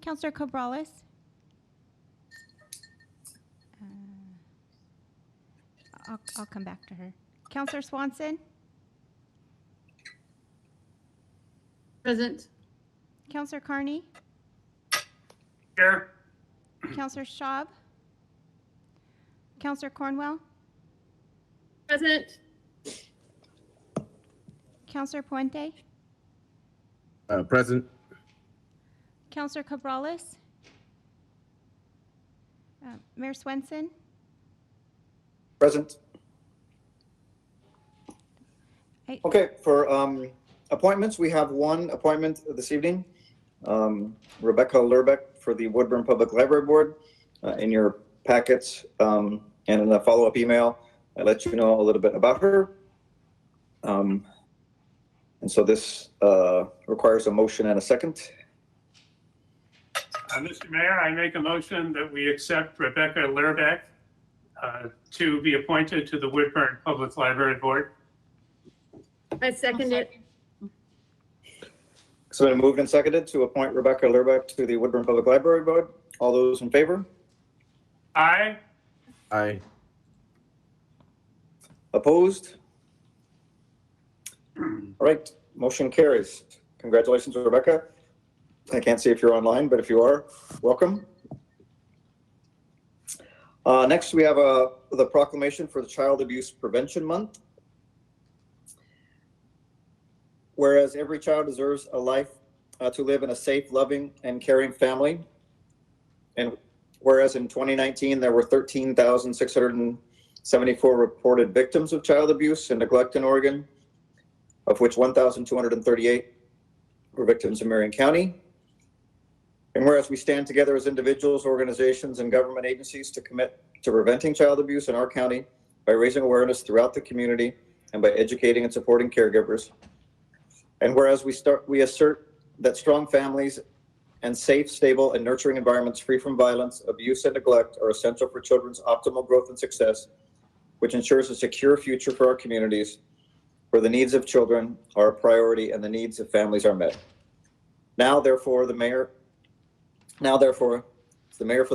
Counselor Cabrales? I'll come back to her. Counselor Swanson? Present. Counselor Carney? Here. Counselor Schaub? Counselor Cornwell? Present. Counselor Puente? Present. Counselor Cabrales? Mayor Swenson? Present. Okay, for appointments, we have one appointment this evening. Rebecca Lerbeck for the Woodburn Public Library Board. In your packets and in a follow-up email, I let you know a little bit about her. And so this requires a motion and a second. Mr. Mayor, I make a motion that we accept Rebecca Lerbeck to be appointed to the Woodburn Public Library Board. I second it. So been moved and seconded to appoint Rebecca Lerbeck to the Woodburn Public Library Board. All those in favor? Aye. Aye. Opposed? All right, motion carries. Congratulations, Rebecca. I can't see if you're online, but if you are, welcome. Next, we have the proclamation for the Child Abuse Prevention Month. Whereas every child deserves a life to live in a safe, loving, and caring family. And whereas in 2019, there were 13,674 reported victims of child abuse and neglect in Oregon, of which 1,238 were victims in Marion County. And whereas we stand together as individuals, organizations, and government agencies to commit to preventing child abuse in our county by raising awareness throughout the community and by educating and supporting caregivers. And whereas we assert that strong families and safe, stable, and nurturing environments free from violence, abuse, and neglect are essential for children's optimal growth and success, which ensures a secure future for our communities, where the needs of children are a priority and the needs of families are met. Now, therefore, the mayor for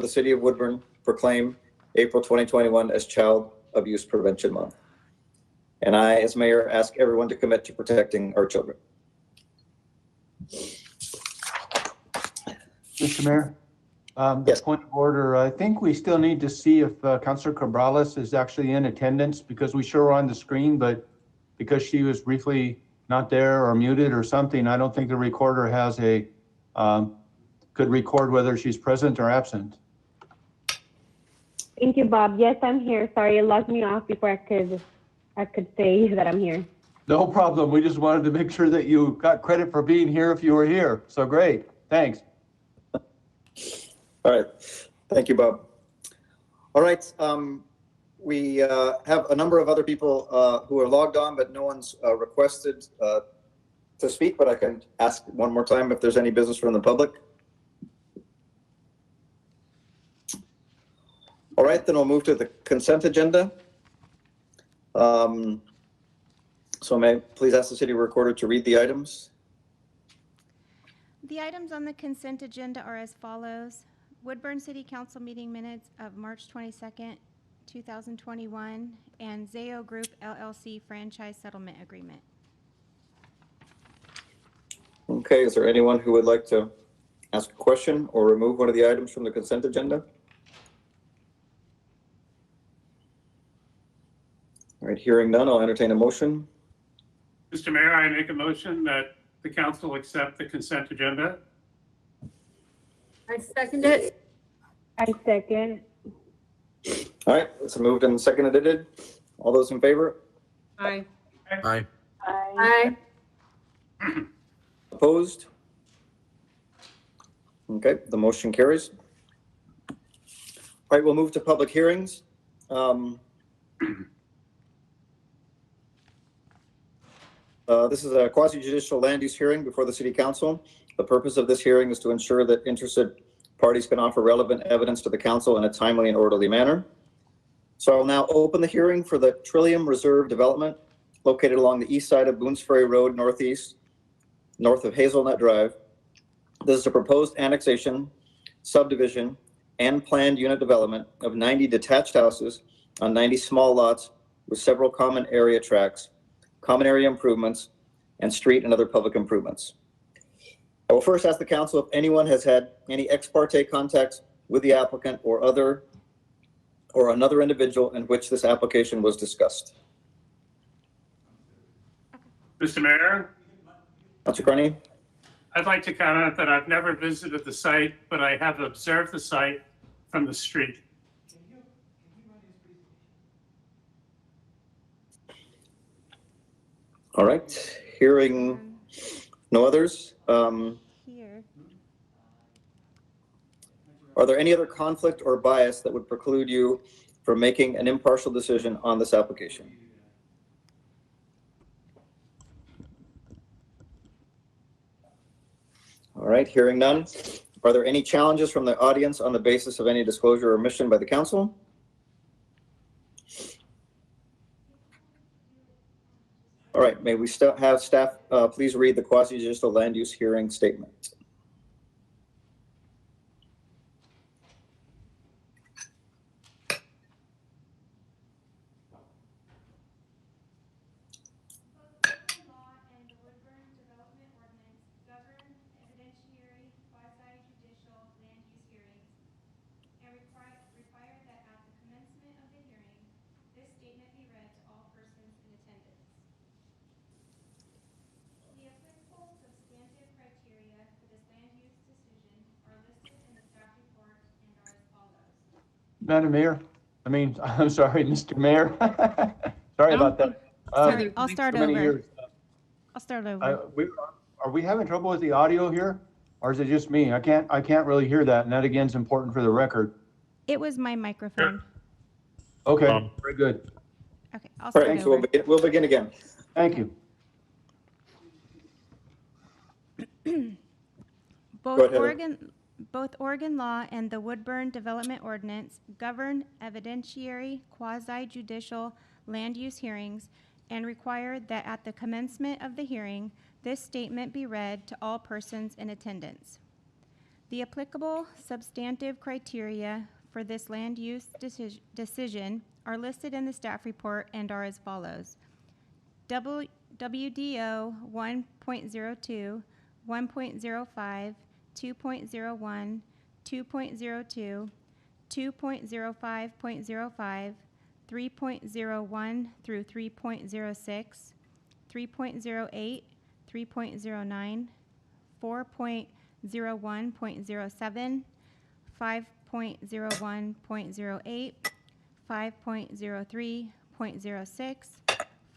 the city of Woodburn proclaim April 2021 as Child Abuse Prevention Month. And I, as mayor, ask everyone to commit to protecting our children. Mr. Mayor, Yes. Point of order. I think we still need to see if Councilor Cabrales is actually in attendance, because we show her on the screen, but because she was briefly not there or muted or something, I don't think the recorder has could record whether she's present or absent. Thank you, Bob. Yes, I'm here. Sorry, it logged me off before I could say that I'm here. No problem. We just wanted to make sure that you got credit for being here if you were here. So great. Thanks. All right. Thank you, Bob. All right. We have a number of other people who are logged on, but no one's requested to speak, but I can ask one more time if there's any business from the public. All right, then we'll move to the consent agenda. So may I please ask the city recorder to read the items? The items on the consent agenda are as follows. Woodburn City Council meeting minutes of March 22nd, 2021, and Zayo Group LLC franchise settlement agreement. Okay, is there anyone who would like to ask a question or remove one of the items from the consent agenda? All right, hearing none, I'll entertain a motion. Mr. Mayor, I make a motion that the council accept the consent agenda. I second it. I second. All right, it's moved and seconded. All those in favor? Aye. Aye. Aye. Opposed? Okay, the motion carries. All right, we'll move to public hearings. This is a quasi-judicial land use hearing before the City Council. The purpose of this hearing is to ensure that interested parties can offer relevant evidence to the Council in a timely and orderly manner. So I'll now open the hearing for the Trillium Reserve Development located along the east side of Boones Ferry Road northeast, north of Hazelnut Drive. This is a proposed annexation subdivision, and planned unit development of 90 detached houses on 90 small lots with several common area tracts, common area improvements, and street and other public improvements. I will first ask the council if anyone has had any ex parte contacts with the applicant or another individual in which this application was discussed. Mr. Mayor, Councilor Carney? I'd like to comment that I've never visited the site, but I have observed the site from the street. All right, hearing no others. Here. Are there any other conflict or bias that would preclude you from making an impartial decision on this application? All right, hearing none. Are there any challenges from the audience on the basis of any disclosure or omission by the council? All right, may we still have staff please read the quasi-judicial land use hearing statement. Law and the Woodburn Development Ordinance govern evidentiary quasi-judicial land use hearings and require that at the commencement of the hearing, this statement be read to all persons in attendance. The applicable substantive criteria for this land use decision are listed in the staff report and are as follows. Madam Mayor, I'm sorry, Mr. Mayor. Sorry about that. Sorry, I'll start So many over. years. I'll start over. Are we having trouble with the audio here? Or is it just me? I can't really hear that, and that again is important for the record. It was my microphone. Okay, very good. Okay, I'll All start right, so over. we'll begin again. Thank you. Go Both ahead. Oregon law and the Woodburn Development Ordinance govern evidentiary quasi-judicial land use hearings and require that at the commencement of the hearing, this statement be read to all persons in attendance. The applicable substantive criteria for this land use decision are listed in the staff report and are as follows. WDO 1.02, 1.05, 2.01, 2.02, 2.05.05, 3.01 through 3.06, 3.08, 3.09, 4.01.07, 5.01.08, 5.03.06,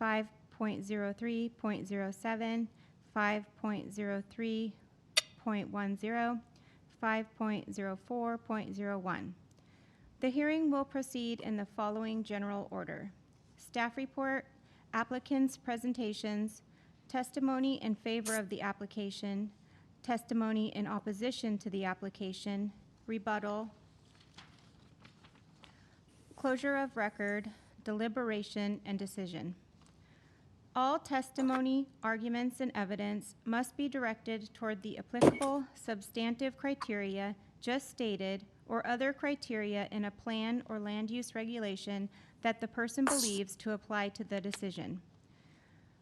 5.03.07, 5.03.10, 5.04.01. The hearing will proceed in the following general order: staff report, applicant's presentations, testimony in favor of the application, testimony in opposition to the application, rebuttal, closure of record, deliberation, and decision. All testimony, arguments, and evidence must be directed toward the applicable substantive criteria just stated or other criteria in a plan or land use regulation that the person believes to apply to the decision.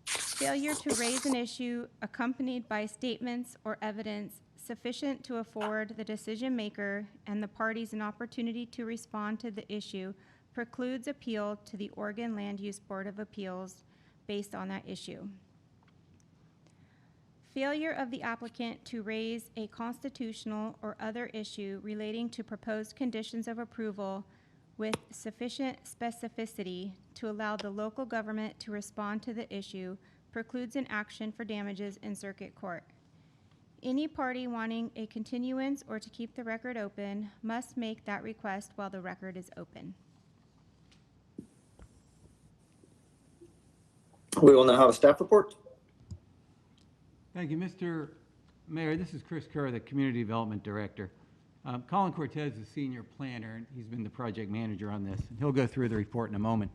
Failure to raise an issue accompanied by statements or evidence sufficient to afford the decision maker and the parties an opportunity to respond to the issue precludes appeal to the Oregon Land Use Board of Appeals based on that issue. Failure of the applicant to raise a constitutional or other issue relating to proposed conditions of approval with sufficient specificity to allow the local government to respond to the issue precludes an action for damages in circuit court. Any party wanting a continuance or to keep the record open must make that request while the record is open. We will now have a staff report. Thank you, Mr. Mayor. This is Chris Kerr, the Community Development Director. Colin Cortez is Senior Planner, and he's been the project manager on this, and he'll go through the report in a moment.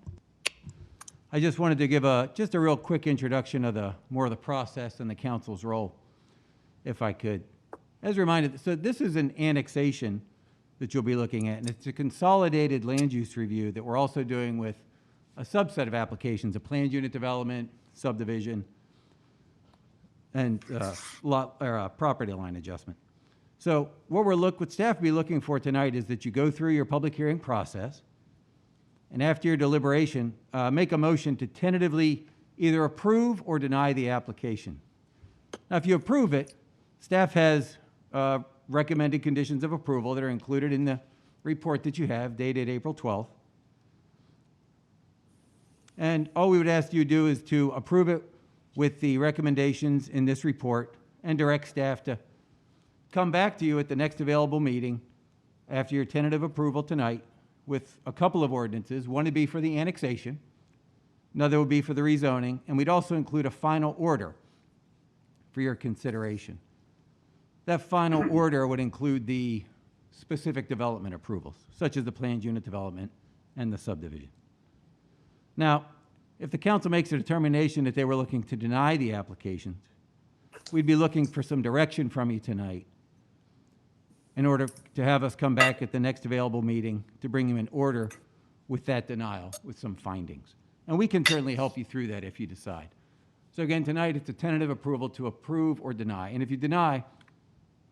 I just wanted to give just a real quick introduction of more of the process and the council's role, if I could. As a reminder, so this is an annexation that you'll be looking at, and it's a consolidated land use review that we're also doing with a subset of applications, a planned unit development, subdivision, and property line adjustment. So what staff will be looking for tonight is that you go through your public hearing process, and after your deliberation, make a motion to tentatively either approve or deny the application. Now, if you approve it, staff has recommended conditions of approval that are included in the report that you have dated April 12th. And all we would ask you to do is to approve it with the recommendations in this report and direct staff to come back to you at the next available meeting after your tentative approval tonight with a couple of ordinances. One would be for the annexation, another would be for the rezoning, and we'd also include a final order for your consideration. That final order would include the specific development approvals, such as the planned unit development and the subdivision. Now, if the council makes a determination that they were looking to deny the applications, we'd be looking for some direction from you tonight in order to have us come back at the next available meeting to bring you an order with that denial, with some findings. And we can certainly help you through that if you decide. So again, tonight it's a tentative approval to approve or deny. And if you deny,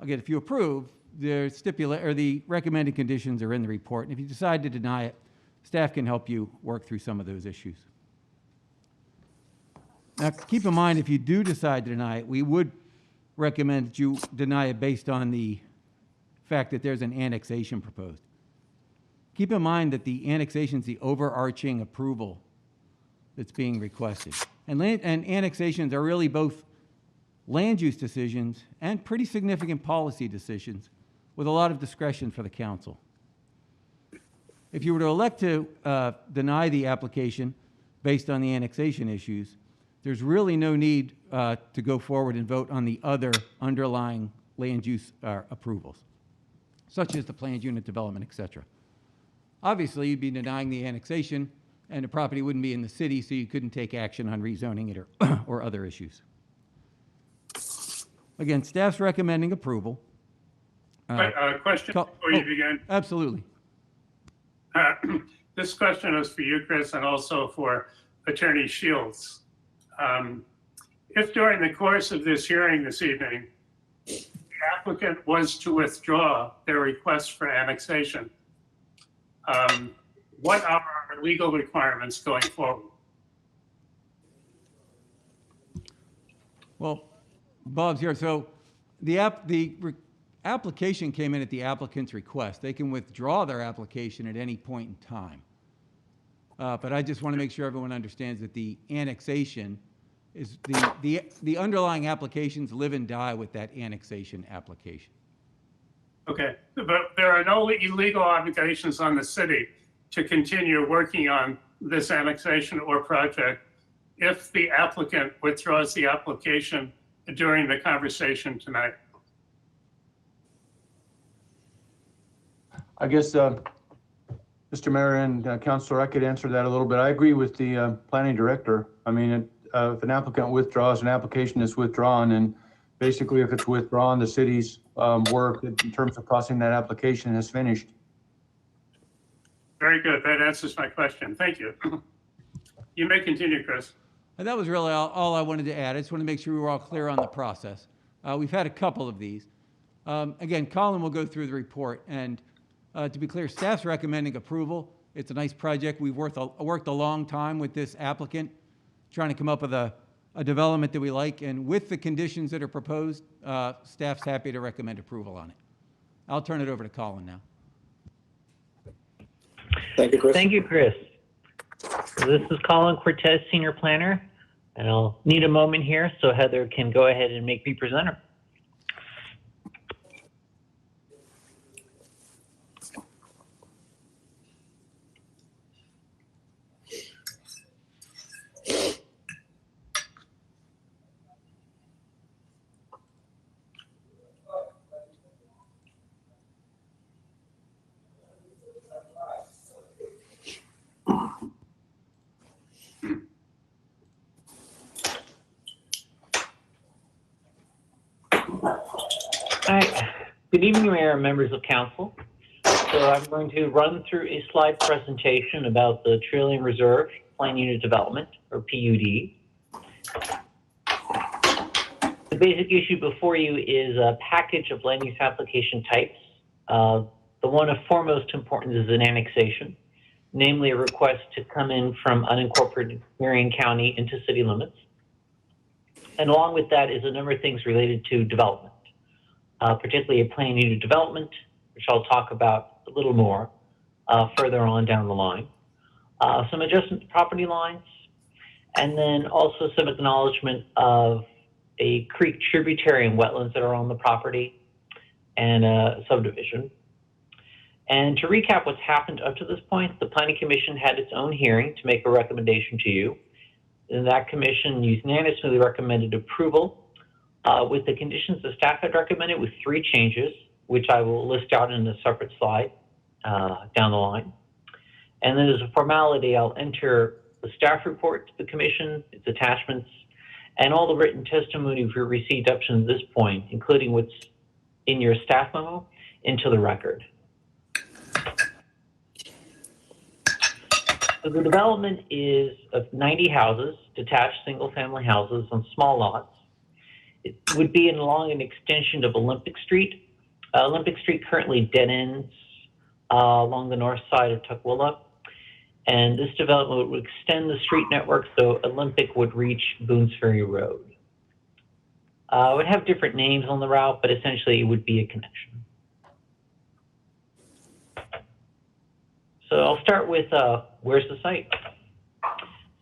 again, if you approve, the recommended conditions are in the report. And if you decide to deny it, staff can help you work through some of those issues. Now, keep in mind, if you do decide to deny it, we would recommend that you deny it based on the fact that there's an annexation proposed. Keep in mind that the annexation is the overarching approval that's being requested. And annexations are really both land use decisions and pretty significant policy decisions with a lot of discretion for the council. If you were to elect to deny the application based on the annexation issues, there's really no need to go forward and vote on the other underlying land use approvals, such as the planned unit development, et cetera. Obviously, you'd be denying the annexation, and the property wouldn't be in the city, so you couldn't take action on rezoning it or other issues. Again, staff's recommending approval. Question before you begin. Absolutely. This question is for you, Chris, and also for Attorney Shields. If during the course of this hearing this evening, the applicant was to withdraw their request for annexation, what are our legal requirements going forward? Well, Bob's here. So the application came in at the applicant's request. They can withdraw their application at any point in time. But I just want to make sure everyone understands that the annexation is the underlying applications live and die with that annexation application. Okay, but there are no illegal obligations on the city to continue working on this annexation or project if the applicant withdraws the application during the conversation tonight. I guess, Mr. Mayor and Councilor, I could answer that a little bit. I agree with the planning director. I mean, if an applicant withdraws, an application is withdrawn, and basically if it's withdrawn, the city's work in terms of processing that application is finished. Very good. That answers my question. Thank you. You may continue, Chris. And that was really all I wanted to add. I just want to make sure we were all clear on the process. We've had a couple of these. Again, Colin will go through the report. And to be clear, staff's recommending approval. It's a nice project. We've worked a long time with this applicant, trying to come up with a development that we like. And with the conditions that are proposed, staff's happy to recommend approval on it. I'll turn it over to Colin now. Thank you, Chris. Thank you, Chris. So this is Colin Cortez, Senior Planner, and I'll need a moment here so Heather can go ahead and make me presenter. All right. Good evening, Mayor and members of council. So I'm going to run through a slide presentation about the Trillium Reserve Plan Unit Development, or PUD. The basic issue before you is a package of land use application types. The one of foremost importance is an annexation, namely a request to come in from unincorporated Marion County into city limits. And along with that is a number of things related to development, particularly a plan unit development, which I'll talk about a little more further on down the line. Some adjustment to property lines, and then also some acknowledgement of a creek tributary and wetlands that are on the property, and a subdivision. And to recap what's happened up to this point, the Planning Commission had its own hearing to make a recommendation to you. And that commission unanimously recommended approval with the conditions the staff had recommended, with 3 changes, which I will list out in a separate slide down the line. And then as a formality, I'll enter the staff report to the commission, its attachments, and all the written testimony we've received up to this point, including what's in your staff memo, into the record. So the development is of 90 houses, detached single-family houses on small lots. It would be along an extension of Olympic Street. Olympic Street currently dead ends along the north side of Tukwila. And this development would extend the street network so Olympic would reach Boones Ferry Road. It would have different names on the route, but essentially it would be a connection. So I'll start with where's the site?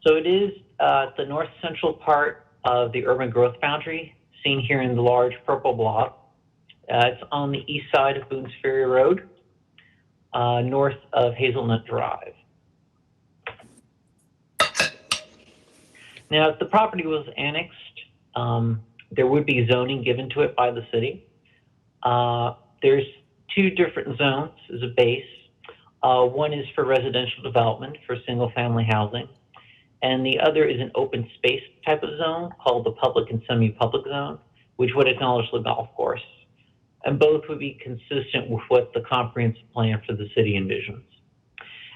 So it is the north central part of the urban growth boundary, seen here in the large purple block. It's on the east side of Boones Ferry Road, north of Hazelnut Drive. Now, if the property was annexed, there would be zoning given to it by the city. There's 2 different zones as a base. One is for residential development for single-family housing, and the other is an open space type of zone called the public and semi-public zone, which would acknowledge the golf course. And both would be consistent with what the comprehensive plan for the city envisions.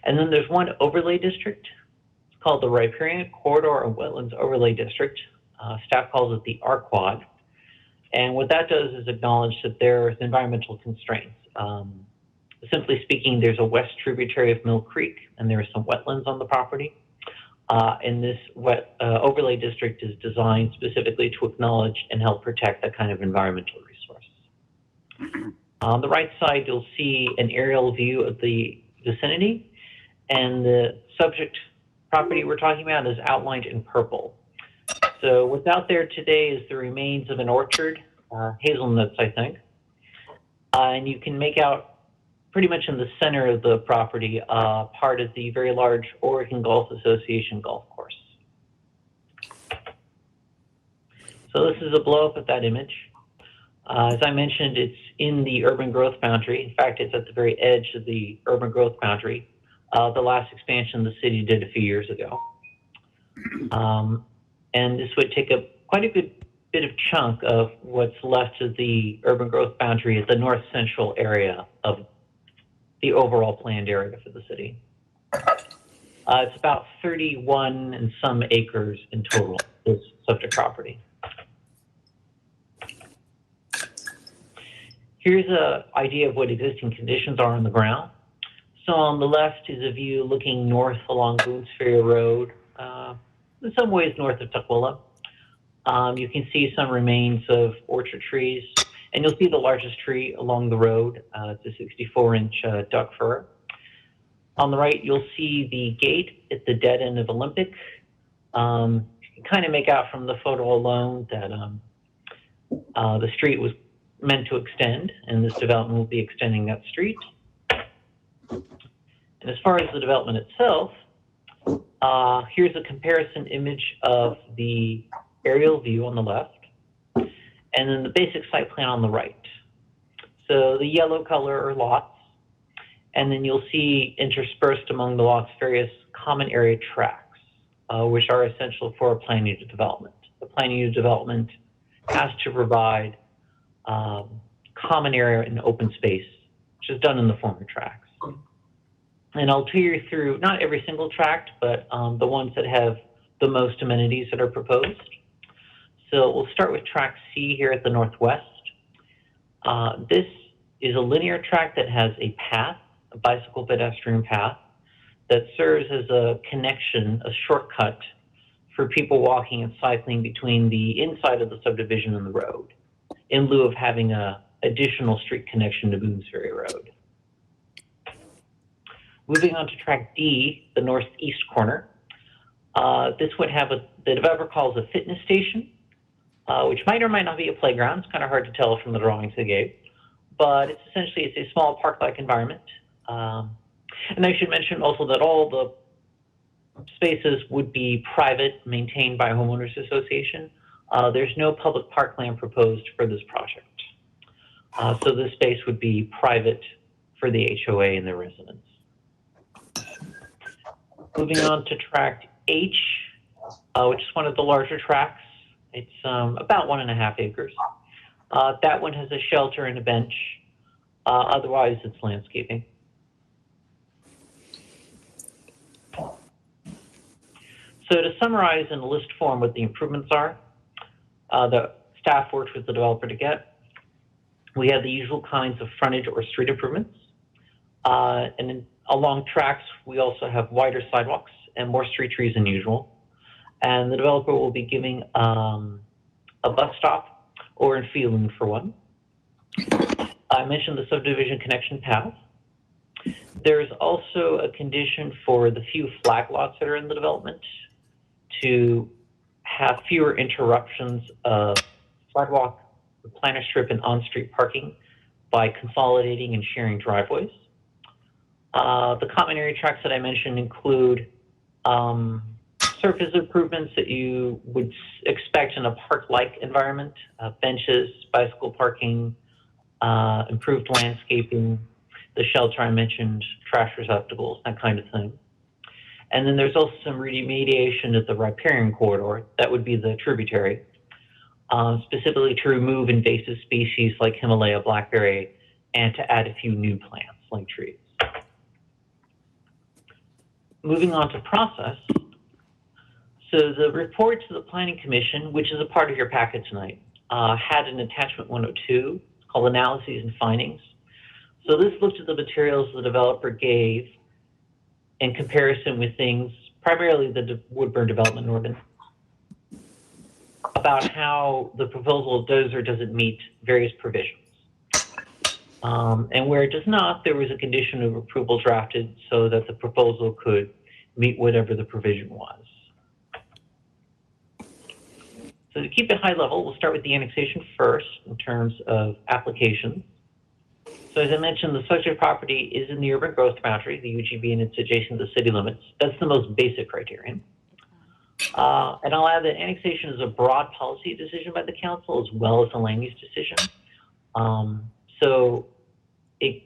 And then there's one overlay district called the Riparian Corridor and Wetlands Overlay District. Staff calls it the RQuad. And what that does is acknowledge that there's environmental constraints. Simply speaking, there's a west tributary of Mill Creek, and there are some wetlands on the property. And this overlay district is designed specifically to acknowledge and help protect that kind of environmental resource. On the right side, you'll see an aerial view of the vicinity, and the subject property we're talking about is outlined in purple. So what's out there today is the remains of an orchard, hazelnuts, I think. And you can make out pretty much in the center of the property, part of the very large Oregon Golf Association golf course. So this is a blow up of that image. As I mentioned, it's in the urban growth boundary. In fact, it's at the very edge of the urban growth boundary. The last expansion the city did a few years ago. And this would take up quite a good bit of chunk of what's left of the urban growth boundary at the north central area of the overall planned area for the city. It's about 31 and some acres in total, this subject property. Here's an idea of what existing conditions are on the ground. So on the left is a view looking north along Boones Ferry Road, in some ways north of Tukwila. You can see some remains of orchard trees, and you'll see the largest tree along the road. It's a 64-inch duck fir. On the right, you'll see the gate at the dead end of Olympic. You can kind of make out from the photo alone that the street was meant to extend, and this development will be extending that street. And as far as the development itself, here's a comparison image of the aerial view on the left, and then the basic site plan on the right. So the yellow color are lots, and then you'll see interspersed among the lots various common area tracts, which are essential for a plan unit development. The plan unit development has to provide common area and open space, which is done in the former tracts. And I'll tour you through not every single tract, but the ones that have the most amenities that are proposed. So we'll start with tract C here at the northwest. This is a linear tract that has a path, a bicycle pedestrian path, that serves as a connection, a shortcut for people walking and cycling between the inside of the subdivision and the road, in lieu of having a additional street connection to Boonesbury Road. Moving on to tract D, the northeast corner. This would have the developer calls a fitness station, which might or might not be a playground. It's kind of hard to tell from the drawings they gave, but it's a small park-like environment. And I should mention also that all the spaces would be private, maintained by a homeowners association. There's no public parkland proposed for this project. So this space would be private for the HOA and the residents. Moving on to tract H, which is one of the larger tracts. It's about 1.5 acres. That one has a shelter and a bench. Otherwise, it's landscaping. So to summarize in a list form what the improvements are, the staff worked with the developer to get. We have the usual kinds of frontage or street improvements. And then along tracks, we also have wider sidewalks and more street trees than usual. And the developer will be giving a bus stop or in Phelan for one. I mentioned the subdivision connection path. There's also a condition for the few flag lots that are in the development to have fewer interruptions of sidewalk, planter strip, and on-street parking by consolidating and sharing driveways. The common area tracts that I mentioned include surface improvements that you would expect in a park-like environment, benches, bicycle parking, improved landscaping, the shelter I mentioned, trash receptacles, that kind of thing. And then there's also some remediation at the riparian corridor, that would be the tributary, specifically to remove invasive species like Himalaya blackberry and to add a few new plants like trees. Moving on to process. So the report to the Planning Commission, which is a part of your packet tonight, had an attachment 102 called Analyses and Findings. So this looked at the materials the developer gave in comparison with things, primarily the Woodburn Development Ordinance, about how the proposal does or doesn't meet various provisions. And where it does not, there was a condition of approval drafted so that the proposal could meet whatever the provision was. So to keep it high level, we'll start with the annexation first in terms of applications. So as I mentioned, the subject property is in the urban growth boundary, the UGB, and it's adjacent to city limits. That's the most basic criterion. And I'll add that annexation is a broad policy decision by the council as well as a land use decision. So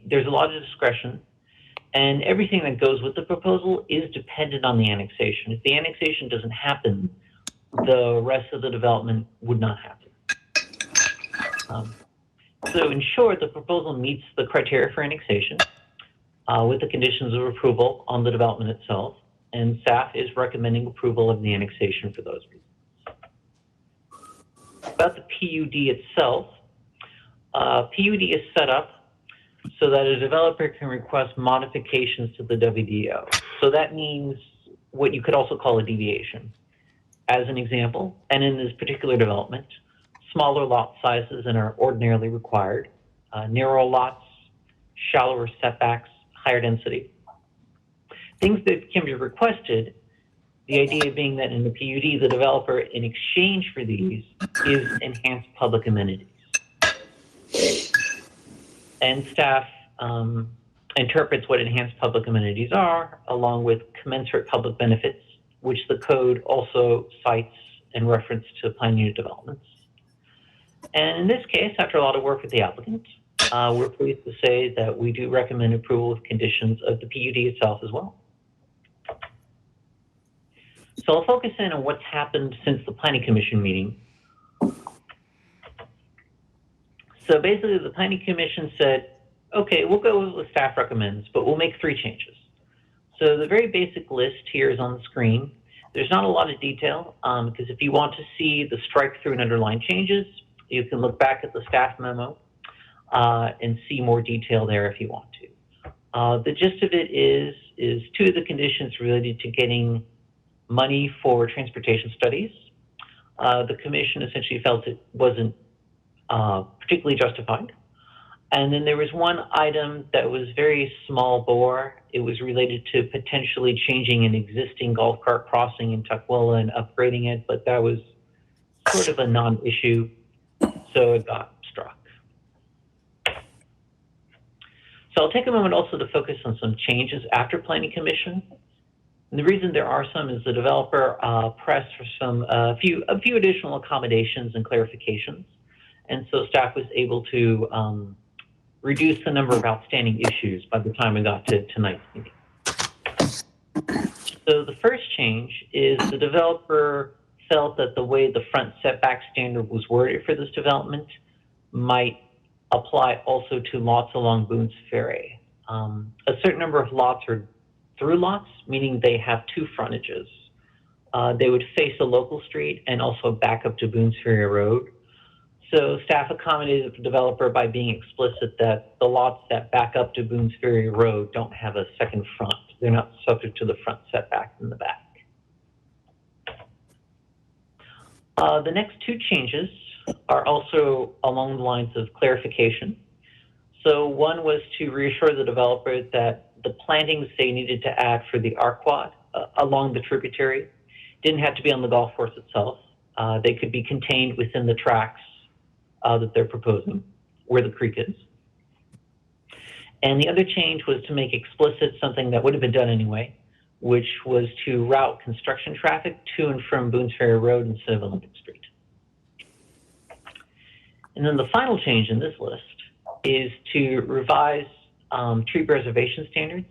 there's a lot of discretion, and everything that goes with the proposal is dependent on the annexation. If the annexation doesn't happen, the rest of the development would not happen. So in short, the proposal meets the criteria for annexation with the conditions of approval on the development itself, and staff is recommending approval of the annexation for those reasons. About the PUD itself, PUD is set up so that a developer can request modifications to the WDO. So that means what you could also call a deviation. As an example, and in this particular development, smaller lot sizes than are ordinarily required, narrow lots, shallower setbacks, higher density. Things that can be requested, the idea being that in the PUD, the developer, in exchange for these, is enhanced public amenities. And staff interprets what enhanced public amenities are, along with commensurate public benefits, which the code also cites in reference to plan unit developments. And in this case, after a lot of work with the applicant, we're pleased to say that we do recommend approval of conditions of the PUD itself as well. So I'll focus in on what's happened since the Planning Commission meeting. So basically, the Planning Commission said, okay, we'll go with what staff recommends, but we'll make 3 changes. So the very basic list here is on the screen. There's not a lot of detail, because if you want to see the strike through and underline changes, you can look back at the staff memo and see more detail there if you want to. The gist of it is 2 of the conditions related to getting money for transportation studies. The commission essentially felt it wasn't particularly justified. And then there was one item that was very small bore. It was related to potentially changing an existing golf cart crossing in Tukwila and upgrading it, but that was sort of a non-issue, so it got struck. So I'll take a moment also to focus on some changes after Planning Commission. And the reason there are some is the developer pressed for a few additional accommodations and clarifications. And so staff was able to reduce the number of outstanding issues by the time we got to tonight's meeting. So the first change is the developer felt that the way the front setback standard was worded for this development might apply also to lots along Boone's Ferry. A certain number of lots are through lots, meaning they have 2 frontages. They would face a local street and also back up to Boone's Ferry Road. So staff accommodated the developer by being explicit that the lots that back up to Boone's Ferry Road don't have a second front. They're not subject to the front setback in the back. The next 2 changes are also along the lines of clarification. So one was to reassure the developer that the plantings they needed to add for the Arquad along the tributary didn't have to be on the golf course itself. They could be contained within the tracks that they're proposing, where the creek is. And the other change was to make explicit something that would have been done anyway, which was to route construction traffic to and from Boone's Ferry Road instead of Olympic Street. And then the final change in this list is to revise tree preservation standards.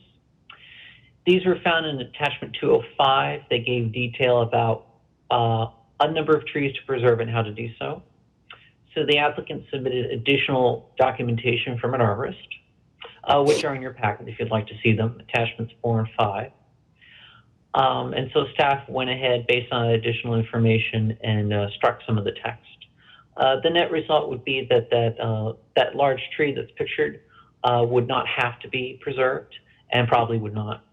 These were found in attachment 205. They gave detail about a number of trees to preserve and how to do so. So the applicant submitted additional documentation from an arborist, which are in your packet if you'd like to see them, attachments 4 and 5. And so staff went ahead based on additional information and struck some of the text. The net result would be that that large tree that's pictured would not have to be preserved and probably would not.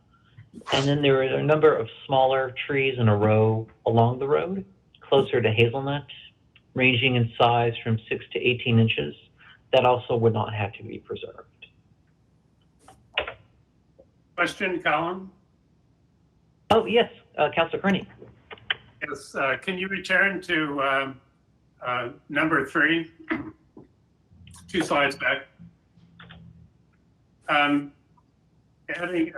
And then there were a number of smaller trees in a row along the road, closer to hazelnut, ranging in size from 6 to 18 inches, that also would not have to be preserved. Question, Colin? Oh, yes, Councilor Kearney. Yes, can you return to number 3, 2 slides back? Adding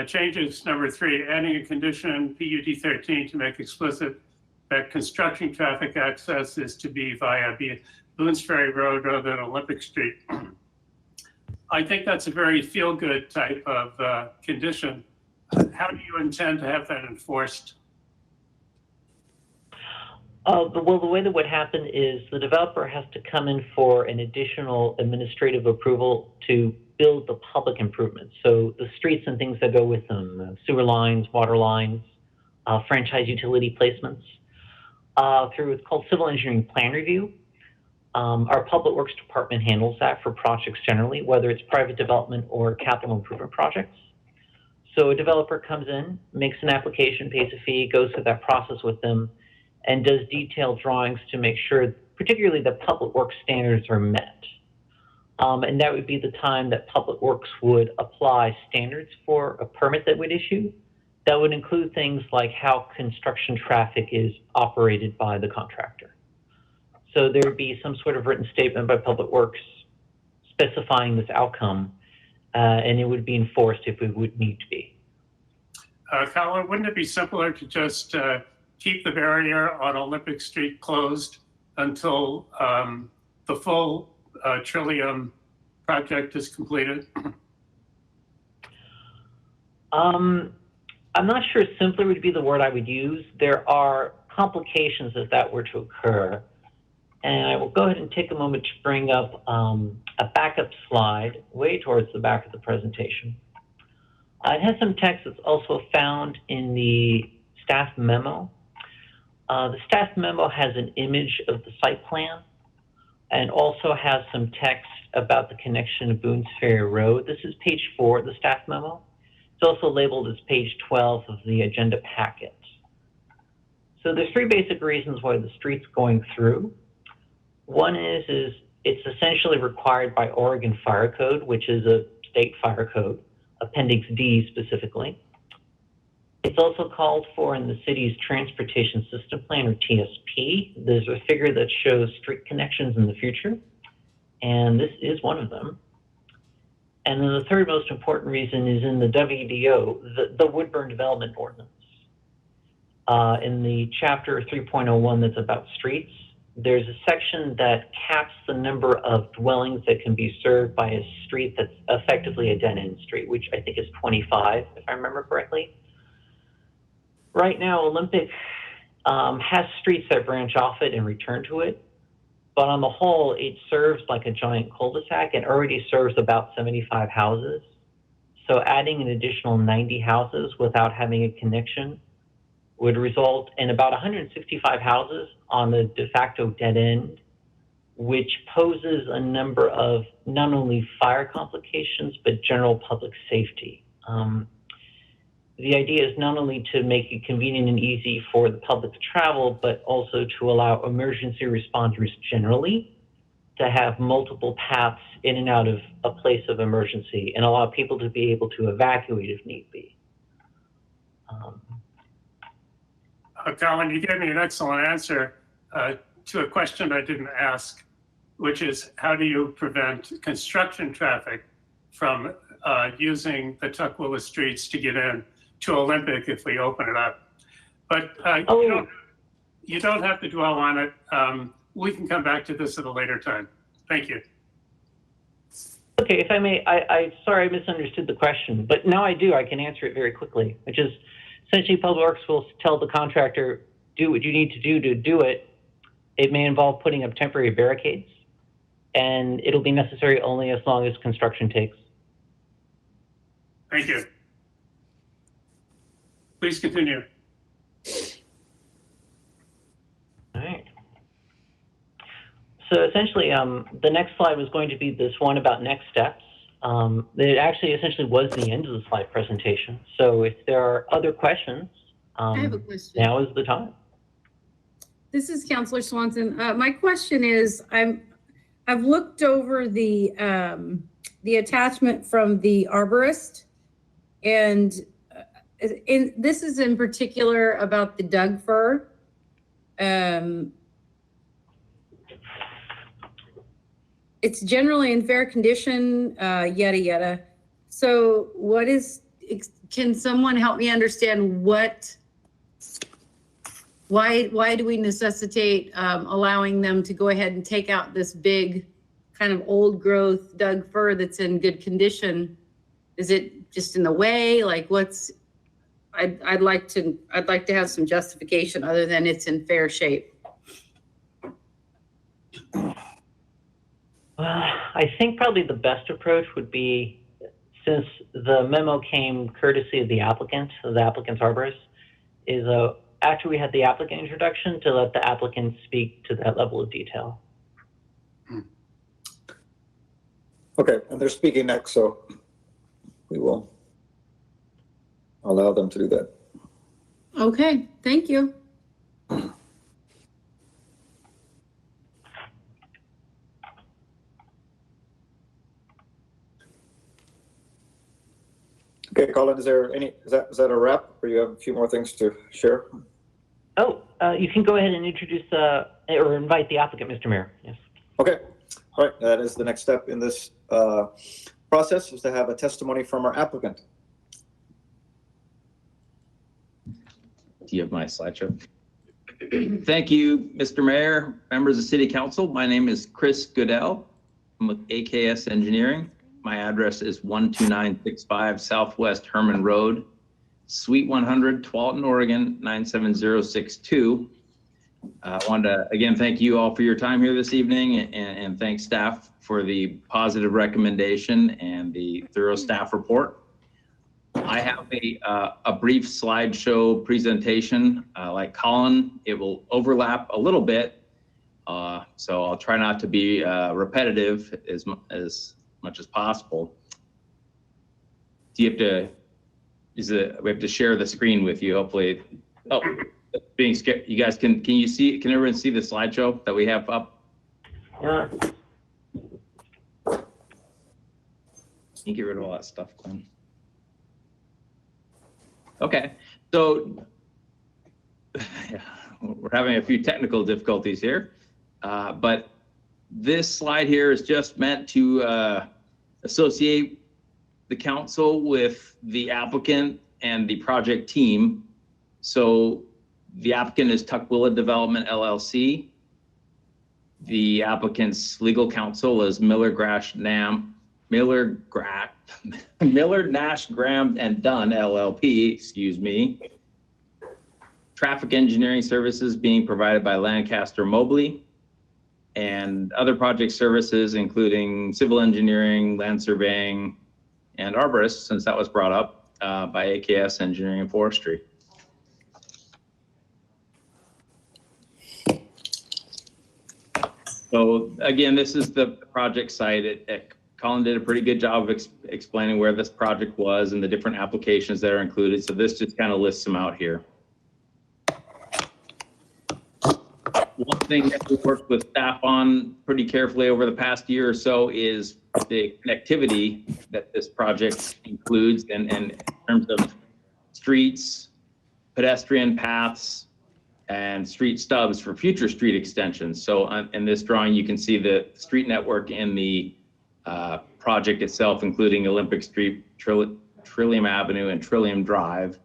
changes number 3, adding a condition PUD 13 to make explicit that construction traffic access is to be via Boone's Ferry Road rather than Olympic Street. I think that's a very feel-good type of condition. How do you intend to have that enforced? Well, the way that would happen is the developer has to come in for an additional administrative approval to build the public improvements. So the streets and things that go with them, sewer lines, water lines, franchise utility placements, through what's called civil engineering plan review. Our Public Works Department handles that for projects generally, whether it's private development or capital improvement projects. So a developer comes in, makes an application, pays a fee, goes through that process with them, and does detailed drawings to make sure, particularly that Public Works standards are met. And that would be the time that Public Works would apply standards for a permit that would issue. That would include things like how construction traffic is operated by the contractor. So there would be some sort of written statement by Public Works specifying this outcome, and it would be enforced if it would need to be. Colin, wouldn't it be simpler to just keep the barrier on Olympic Street closed until the full Trillium project is completed? I'm not sure simpler would be the word I would use. There are complications if that were to occur. And I will go ahead and take a moment to bring up a backup slide way towards the back of the presentation. It has some text that's also found in the staff memo. The staff memo has an image of the site plan and also has some text about the connection to Boone's Ferry Road. This is page 4 of the staff memo. It's also labeled as page 12 of the agenda packet. So there's 3 basic reasons why the street's going through. One is it's essentially required by Oregon Fire Code, which is a state fire code, Appendix D specifically. It's also called for in the city's Transportation System Plan, or TSP. There's a figure that shows street connections in the future, and this is one of them. And then the third most important reason is in the WDO, the Woodburn Development Ordinance. In the chapter 3.01 that's about streets, there's a section that caps the number of dwellings that can be served by a street that's effectively a dead-end street, which I think is 25, if I remember correctly. Right now, Olympic has streets that branch off it and return to it, but on the whole, it serves like a giant cul-de-sac and already serves about 75 houses. So adding an additional 90 houses without having a connection would result in about 165 houses on the de facto dead end, which poses a number of not only fire complications, but general public safety. The idea is not only to make it convenient and easy for the public to travel, but also to allow emergency responders generally to have multiple paths in and out of a place of emergency and allow people to be able to evacuate if need be. Colin, you gave me an excellent answer to a question I didn't ask, which is how do you prevent construction traffic from using the Tukwila streets to get in to Olympic if we open it up? But you don't have to dwell on it. We can come back to this at a later time. Thank you. Okay, if I may, sorry I misunderstood the question, but now I do. I can answer it very quickly, which is essentially Public Works will tell the contractor, do what you need to do it. It may involve putting up temporary barricades, and it'll be necessary only as long as construction takes. Thank you. Please continue. All right. So essentially, the next slide was going to be this one about next steps. It actually essentially was the end of the slide presentation. So if there are other questions, I have a question. now is the time. This is Counselor Swanson. My question is, I've looked over the attachment from the arborist, and this is in particular about the Doug fir. It's generally in fair condition, yada, yada. So can someone help me understand why do we necessitate allowing them to go ahead and take out this big kind of old growth Doug fir that's in good condition? Is it just in the way? Like I'd like to have some justification other than it's in fair shape. I think probably the best approach would be, since the memo came courtesy of the applicant's arborist, is after we had the applicant introduction, to let the applicant speak to that level of detail. Okay, and they're speaking next, so we will allow them to do that. Okay, thank you. Okay, Colin, is that a wrap, or you have a few more things to share? Oh, you can go ahead and introduce or invite the applicant, Mr. Mayor. Yes. Okay, all right, that is the next step in this process, is to have a testimony from our applicant. Do you have my slideshow? Thank you, Mr. Mayor, members of City Council. My name is Chris Goodell. I'm with AKS Engineering. My address is 12965 Southwest Herman Road, Suite 100, Tualatin, Oregon, 97062. I wanted to, again, thank you all for your time here this evening and thank staff for the positive recommendation and the thorough staff report. I have a brief slideshow presentation like Colin. It will overlap a little bit, so I'll try not to be repetitive as much as possible. Do you have to, we have to share the screen with you, hopefully. Oh, being scared, you guys can you see, can everyone see the slideshow that we have up? Yeah. Can you get rid of all that stuff, Glenn? Okay, so yeah, we're having a few technical difficulties here, but this slide here is just meant to associate the council with the applicant and the project team. So the applicant is Tukwila Development LLC. The applicant's legal counsel is Miller Nash Graham and Dunn LLP, excuse me. Traffic engineering services being provided by Lancaster Mobley, and other project services including civil engineering, land surveying, and arborists, since that was brought up, by AKS Engineering and Forestry. So again, this is the project site. Colin did a pretty good job of explaining where this project was and the different applications that are included. So this just kind of lists them out here. One thing that we worked with staff on pretty carefully over the past year or so is the connectivity that this project includes, and in terms of streets, pedestrian paths, and street stubs for future street extensions. So in this drawing, you can see the street network in the project itself, including Olympic Street, Trillium Avenue, and Trillium Drive.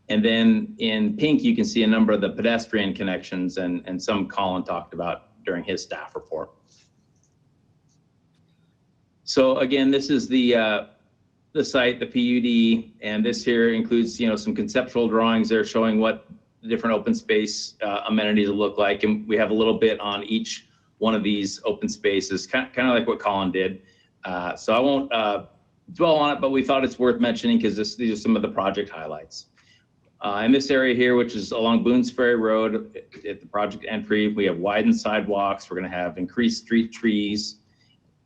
And then in pink, you can see a number of the pedestrian connections and some Colin talked about during his staff report. So again, this is the site, the PUD, and this here includes, some conceptual drawings there showing what the different open space amenities will look like. And we have a little bit on each one of these open spaces, kind of like what Colin did. So I won't dwell on it, but we thought it's worth mentioning because these are some of the project highlights. In this area here, which is along Boones Ferry Road at the project entry, we have widened sidewalks. We're going to have increased street trees,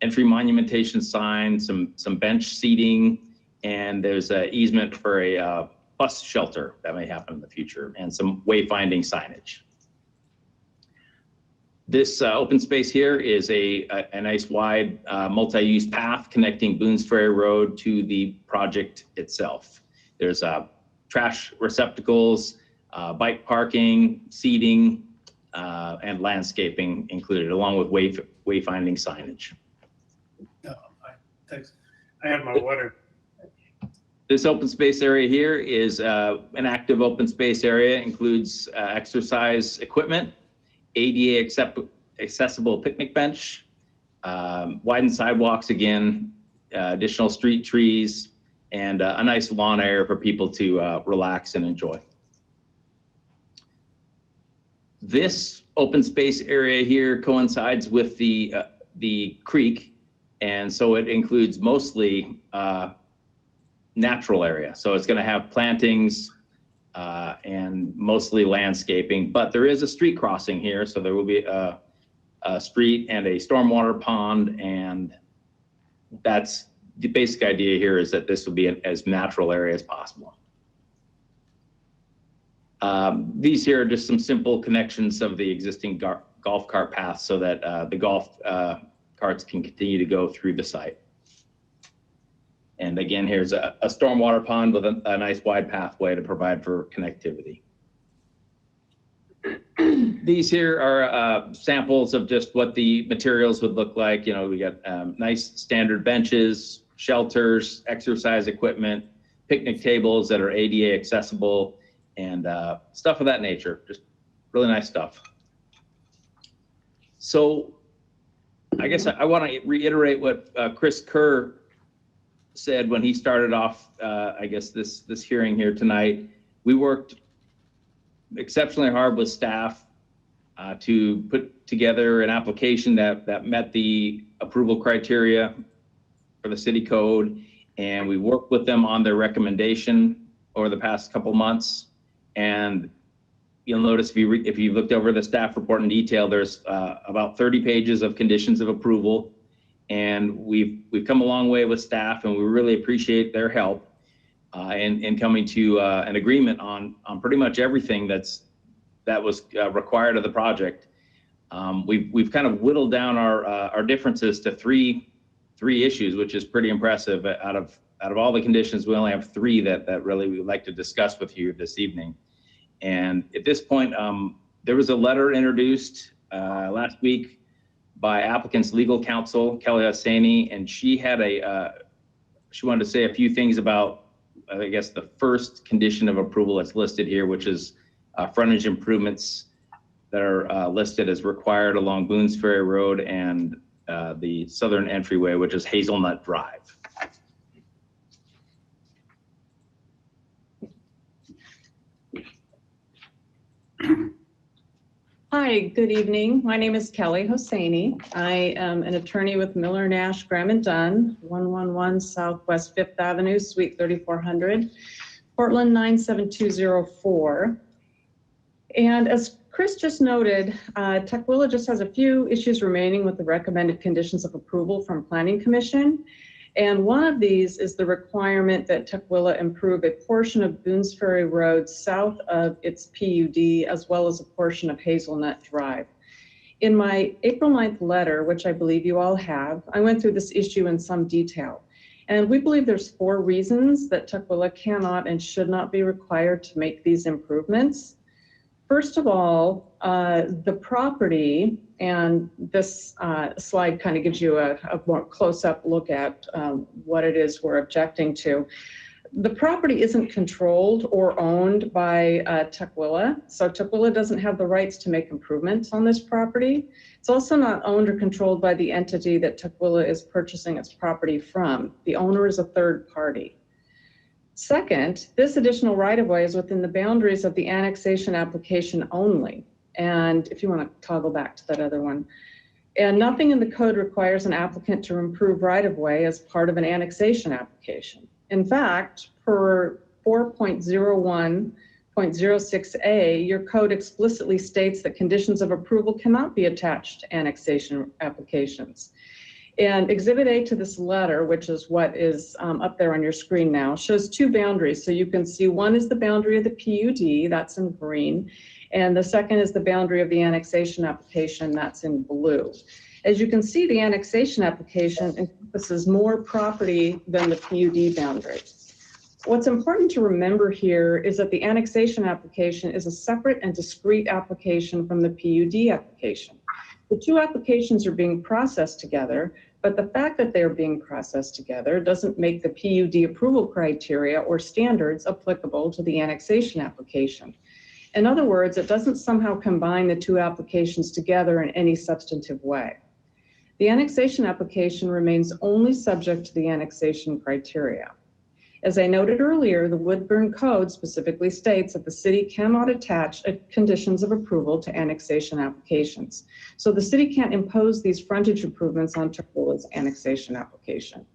entry monumentation signs, some bench seating, and there's an easement for a bus shelter that may happen in the future, and some wayfinding signage. This open space here is a nice wide multi-use path connecting Boones Ferry Road to the project itself. There's trash receptacles, bike parking, seating, and landscaping included, along with wayfinding signage. Thanks. I have my water. This open space area here is an active open space area, includes exercise equipment, ADA accessible picnic bench, widened sidewalks again, additional street trees, and a nice lawn area for people to relax and enjoy. This open space area here coincides with the creek, and so it includes mostly natural area. So it's going to have plantings and mostly landscaping, but there is a street crossing here, so there will be a street and a stormwater pond, and that's the basic idea here, is that this will be as natural area as possible. These here are just some simple connections of the existing golf cart paths so that the golf carts can continue to go through the site. And again, here's a stormwater pond with a nice wide pathway to provide for connectivity. These here are samples of just what the materials would look like. We got nice standard benches, shelters, exercise equipment, picnic tables that are ADA accessible, and stuff of that nature. Just really nice stuff. So I guess I want to reiterate what Chris Kerr said when he started off, I guess, this hearing here tonight. We worked exceptionally hard with staff to put together an application that met the approval criteria for the city code. And we worked with them on their recommendation over the past couple months. And you'll notice if you looked over the staff report in detail, there's about 30 pages of conditions of approval. And we've come a long way with staff, and we really appreciate their help in coming to an agreement on pretty much everything that was required of the project. We've kind of whittled down our differences to three issues, which is pretty impressive. Out of all the conditions, we only have three that really we would like to discuss with you this evening. And at this point, there was a letter introduced last week by applicant's legal counsel, Kelly Hosseini, and she wanted to say a few things about, I guess, the first condition of approval that's listed here, which is frontage improvements that are listed as required along Boones Ferry Road and the southern entryway, which is Hazelnut Drive. Hi, good evening. My name is Kelly Hosseini. I am an attorney with Miller Nash Graham & Dunn, 111 Southwest 5th Avenue, Suite 3400, Portland 97204. And as Chris just noted, Tukwila just has a few issues remaining with the recommended conditions of approval from Planning Commission. And one of these is the requirement that Tukwila improve a portion of Boones Ferry Road south of its PUD, as well as a portion of Hazelnut Drive. In my April 9th letter, which I believe you all have, I went through this issue in some detail. And we believe there's 4 reasons that Tukwila cannot and should not be required to make these improvements. First of all, the property, and this slide kind of gives you a more close-up look at what it is we're objecting to. The property isn't controlled or owned by Tukwila, so Tukwila doesn't have the rights to make improvements on this property. It's also not owned or controlled by the entity that Tukwila is purchasing its property from. The owner is a third party. Second, this additional right-of-way is within the boundaries of the annexation application only. And if you want to toggle back to that other one. And nothing in the code requires an applicant to improve right-of-way as part of an annexation application. In fact, per 4.01.06a, your code explicitly states that conditions of approval cannot be attached to annexation applications. And Exhibit A to this letter, which is what is up there on your screen now, shows 2 boundaries. So you can see one is the boundary of the PUD, that's in green, and the second is the boundary of the annexation application, that's in blue. As you can see, the annexation application encompasses more property than the PUD boundary. What's important to remember here is that the annexation application is a separate and discrete application from the PUD application. The 2 applications are being processed together, but the fact that they're being processed together doesn't make the PUD approval criteria or standards applicable to the annexation application. In other words, it doesn't somehow combine the 2 applications together in any substantive way. The annexation application remains only subject to the annexation criteria. As I noted earlier, the Woodburn Code specifically states that the city cannot attach conditions of approval to annexation applications. So the city can't impose these frontage improvements on Tukwila's annexation application.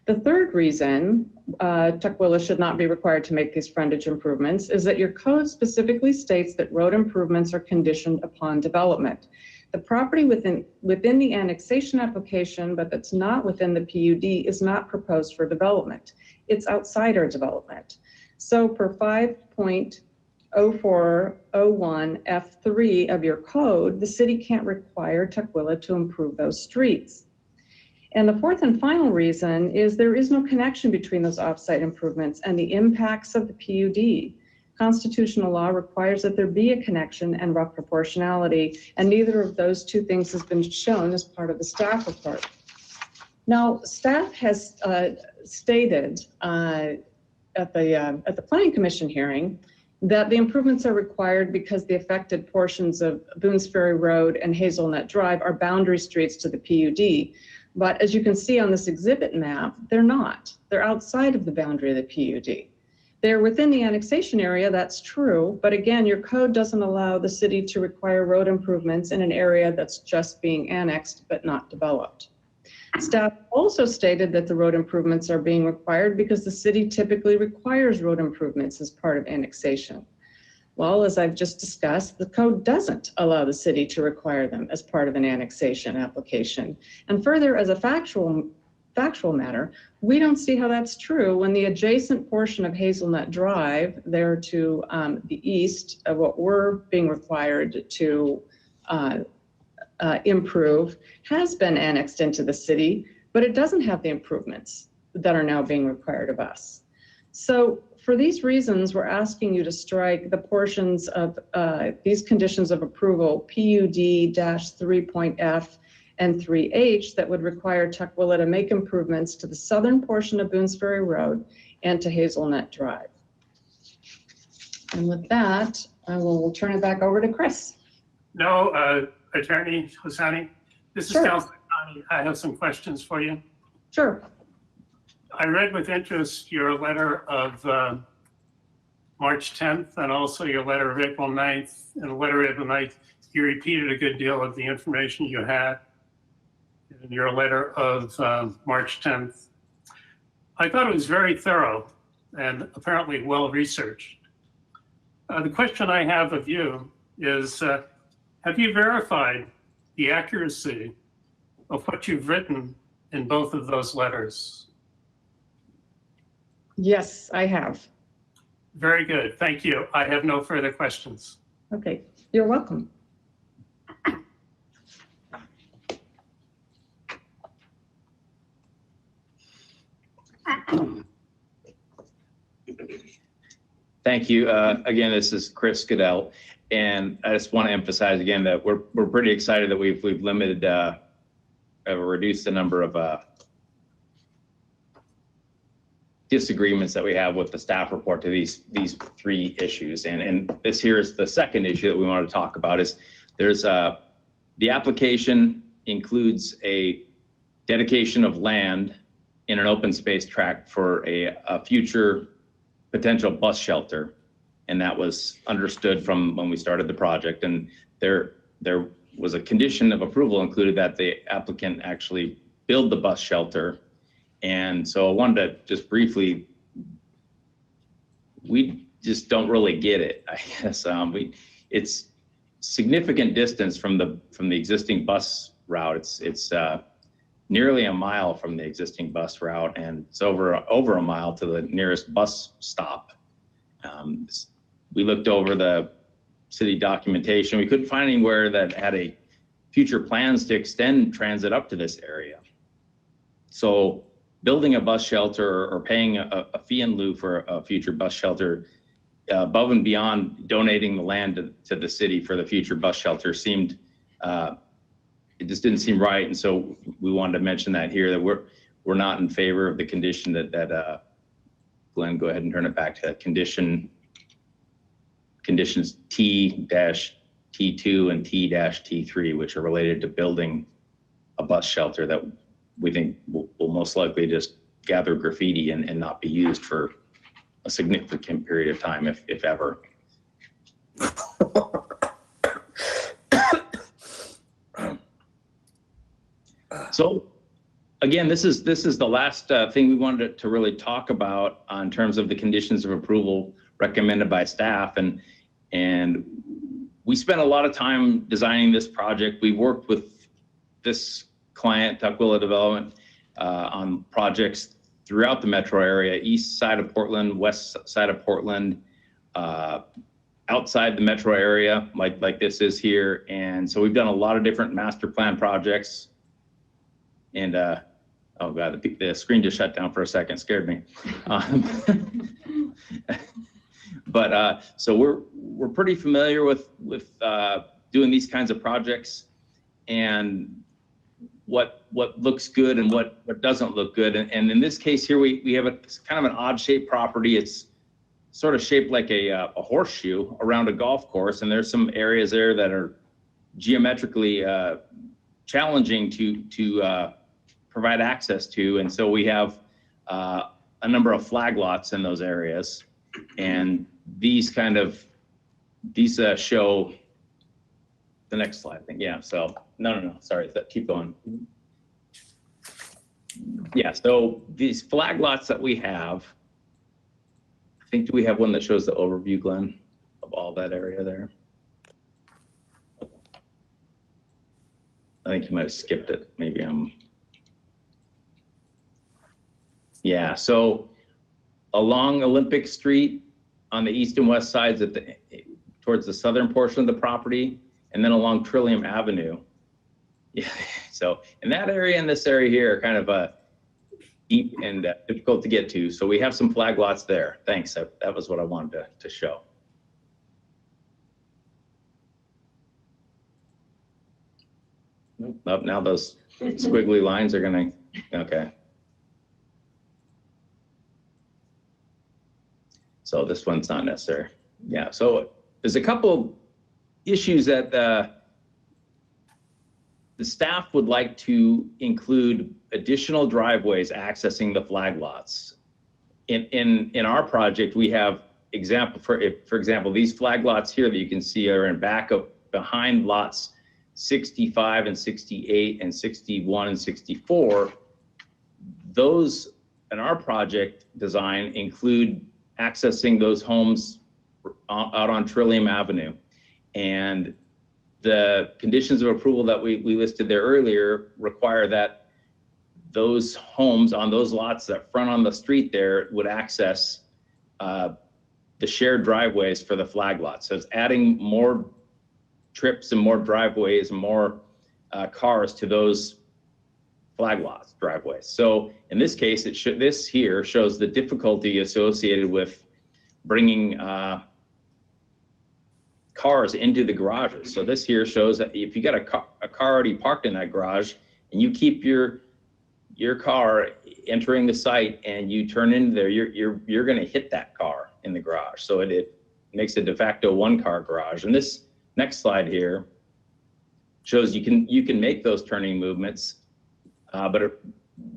The third reason Tukwila should not be required to make these frontage improvements is that your code specifically states that road improvements are conditioned upon development. The property within the annexation application, but that's not within the PUD, is not proposed for development. It's outside our development. So per 5.0401F3 of your code, the city can't require Tukwila to improve those streets. And the fourth and final reason is there is no connection between those offsite improvements and the impacts of the PUD. Constitutional law requires that there be a connection and rough proportionality, and neither of those 2 things has been shown as part of the staff report. Now, staff has stated at the Planning Commission hearing that the improvements are required because the affected portions of Boones Ferry Road and Hazelnut Drive are boundary streets to the PUD. But as you can see on this exhibit map, they're not. They're outside of the boundary of the PUD. They're within the annexation area, that's true, but again, your code doesn't allow the city to require road improvements in an area that's just being annexed but not developed. Staff also stated that the road improvements are being required because the city typically requires road improvements as part of annexation. Well, as I've just discussed, the code doesn't allow the city to require them as part of an annexation application. And further, as a factual matter, we don't see how that's true when the adjacent portion of Hazelnut Drive, there to the east of what we're being required to improve, has been annexed into the city, but it doesn't have the improvements that are now being required of us. So for these reasons, we're asking you to strike the portions of these conditions of approval, PUD-3.F and 3H, that would require Tukwila to make improvements to the southern portion of Boones Ferry Road and to Hazelnut Drive. And with that, I will turn it back over to Chris. No, Attorney Hosani, this is Sure. Councilor Connie. I have some questions for you. Sure. I read with interest your letter of March 10th and also your letter of April 9th. In the letter of April 9th, you repeated a good deal of the information you had in your letter of March 10th. I thought it was very thorough and apparently well-researched. The question I have of you is, have you verified the accuracy of what you've written in both of those letters? Yes, I have. Very good. Thank you. I have no further questions. Okay, you're welcome. Thank you. Again, this is Chris Goodell, and I just want to emphasize again that we're pretty excited that we've limited, reduced the number of disagreements that we have with the staff report to these three issues. And this here is the second issue that we want to talk about. Is there's the application includes a dedication of land in an open space tract for a future potential bus shelter, and that was understood from when we started the project. And there was a condition of approval included that the applicant actually build the bus shelter. And so I wanted to just briefly, we just don't really get it, I guess. It's significant distance from the existing bus route. It's nearly a mile from the existing bus route, and it's over a mile to the nearest bus stop. We looked over the city documentation. We couldn't find anywhere that had a future plans to extend transit up to this area. So building a bus shelter or paying a fee in lieu for a future bus shelter above and beyond donating the land to the city for the future bus shelter seemed, it just didn't seem right. And so we wanted to mention that here, that we're not in favor of the condition that Glenn, go ahead and turn it back to conditions T-T2 and T-T3, which are related to building a bus shelter that we think will most likely just gather graffiti and not be used for a significant period of time, if ever. So again, this is the last thing we wanted to really talk about in terms of the conditions of approval recommended by staff. And we spent a lot of time designing this project. We worked with this client, Tukwila Development, on projects throughout the metro area, east side of Portland, west side of Portland, outside the metro area, like this is here. And so we've done a lot of different master plan projects. And oh God, the screen just shut down for a second, scared me. But so we're pretty familiar with doing these kinds of projects and what looks good and what doesn't look good. And in this case here, we have a kind of an odd shaped property. It's sort of shaped like a horseshoe around a golf course. And there's some areas there that are geometrically challenging to provide access to. And so we have a number of flag lots in those areas. And these show the next slide, I think. Yeah, so, no, sorry, keep going. Yeah, so these flag lots that we have, I think, do we have one that shows the overview, Glenn, of all that area there? I think you might have skipped it. Maybe yeah, so along Olympic Street on the east and west sides towards the southern portion of the property, and then along Trillium Avenue. Yeah, so in that area and this area here are kind of deep and difficult to get to. So we have some flag lots there. Thanks, that was what I wanted to show. Nope, now those squiggly lines are gonna, okay. So this one's not necessary. Yeah, so there's a couple issues that the staff would like to include additional driveways accessing the flag lots. In our project, we have for example, these flag lots here that you can see are behind lots 65 and 68 and 61 and 64. Those in our project design include accessing those homes out on Trillium Avenue. And the conditions of approval that we listed there earlier require that those homes on those lots that front on the street there would access the shared driveways for the flag lots. So it's adding more trips and more driveways and more cars to those flag lots driveways. So in this case, this here shows the difficulty associated with bringing cars into the garages. So this here shows that if you got a car already parked in that garage and you keep your car entering the site and you turn into there, you're going to hit that car in the garage. So it makes a de facto one-car garage. And this next slide here shows you can make those turning movements, but it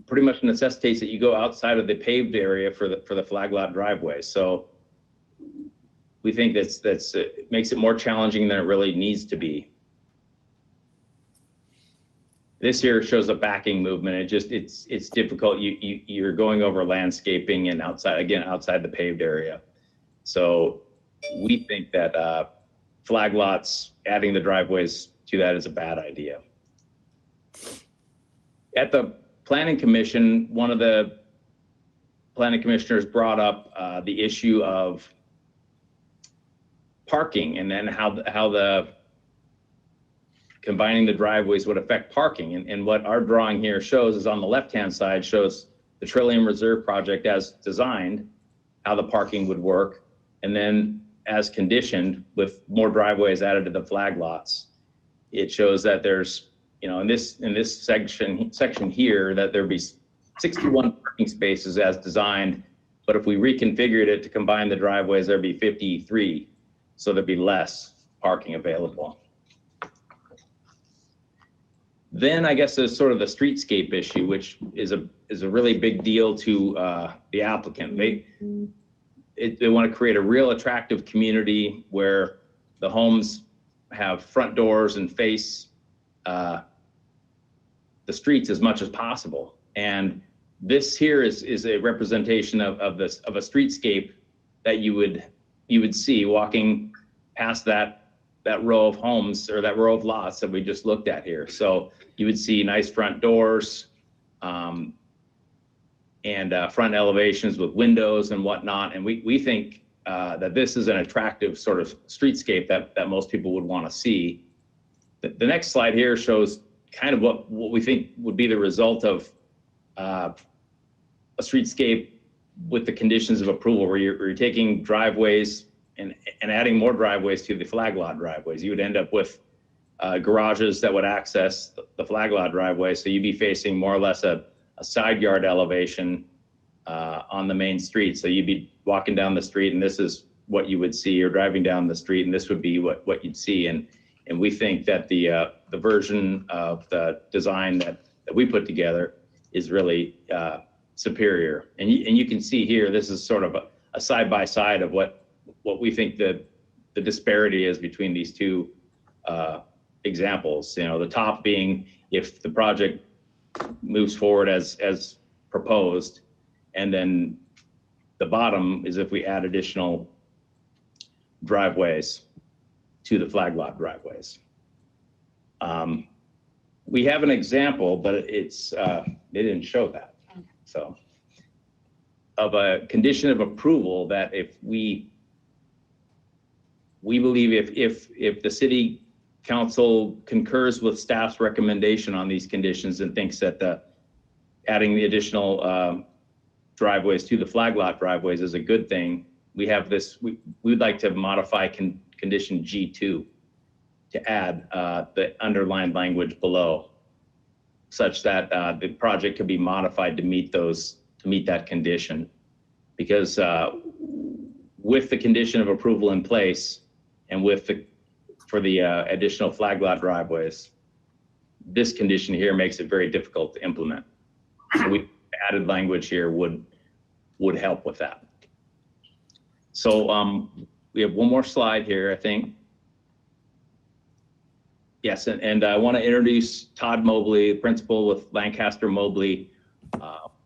pretty much necessitates that you go outside of the paved area for the flag lot driveway. So we think it makes it more challenging than it really needs to be. This here shows a backing movement. It's difficult. You're going over landscaping and outside the paved area. So we think that flag lots, adding the driveways to that is a bad idea. At the Planning Commission, one of the planning commissioners brought up the issue of parking and then how the combining the driveways would affect parking. And what our drawing here shows is on the left-hand side shows the Trillium Reserve project as designed, how the parking would work, and then as conditioned with more driveways added to the flag lots. It shows that there's, in this section here, that there'd be 61 parking spaces as designed, but if we reconfigured it to combine the driveways, there'd be 53. So there'd be less parking available. Then I guess there's sort of the streetscape issue, which is a really big deal to the applicant. They want to create a real attractive community where the homes have front doors and face the streets as much as possible. And this here is a representation of a streetscape that you would see walking past that row of homes or that row of lots that we just looked at here. So you would see nice front doors and front elevations with windows and whatnot. And we think that this is an attractive sort of streetscape that most people would want to see. The next slide here shows kind of what we think would be the result of a streetscape with the conditions of approval, where you're taking driveways and adding more driveways to the flag lot driveways. You would end up with garages that would access the flag lot driveway. So you'd be facing more or less a side yard elevation on the main street. So you'd be walking down the street and this is what you would see, or driving down the street and this would be what you'd see. And we think that the version of the design that we put together is really superior. And you can see here, this is sort of a side-by-side of what we think the disparity is between these two examples. You know, the top being if the project moves forward as proposed, and then the bottom is if we add additional driveways to the flag lot driveways. We have an example, but it's they didn't show that. So of a condition of approval that if we believe if the city council concurs with staff's recommendation on these conditions and thinks that adding the additional driveways to the flag lot driveways is a good thing, we have this, we'd like to modify condition G2 to add the underlined language below, such that the project could be modified to meet that condition. Because with the condition of approval in place and for the additional flag lot driveways, this condition here makes it very difficult to implement. So we added language here would help with that. So we have one more slide here, I think. Yes, and I want to introduce Todd Mobley, principal with Lancaster Mobley.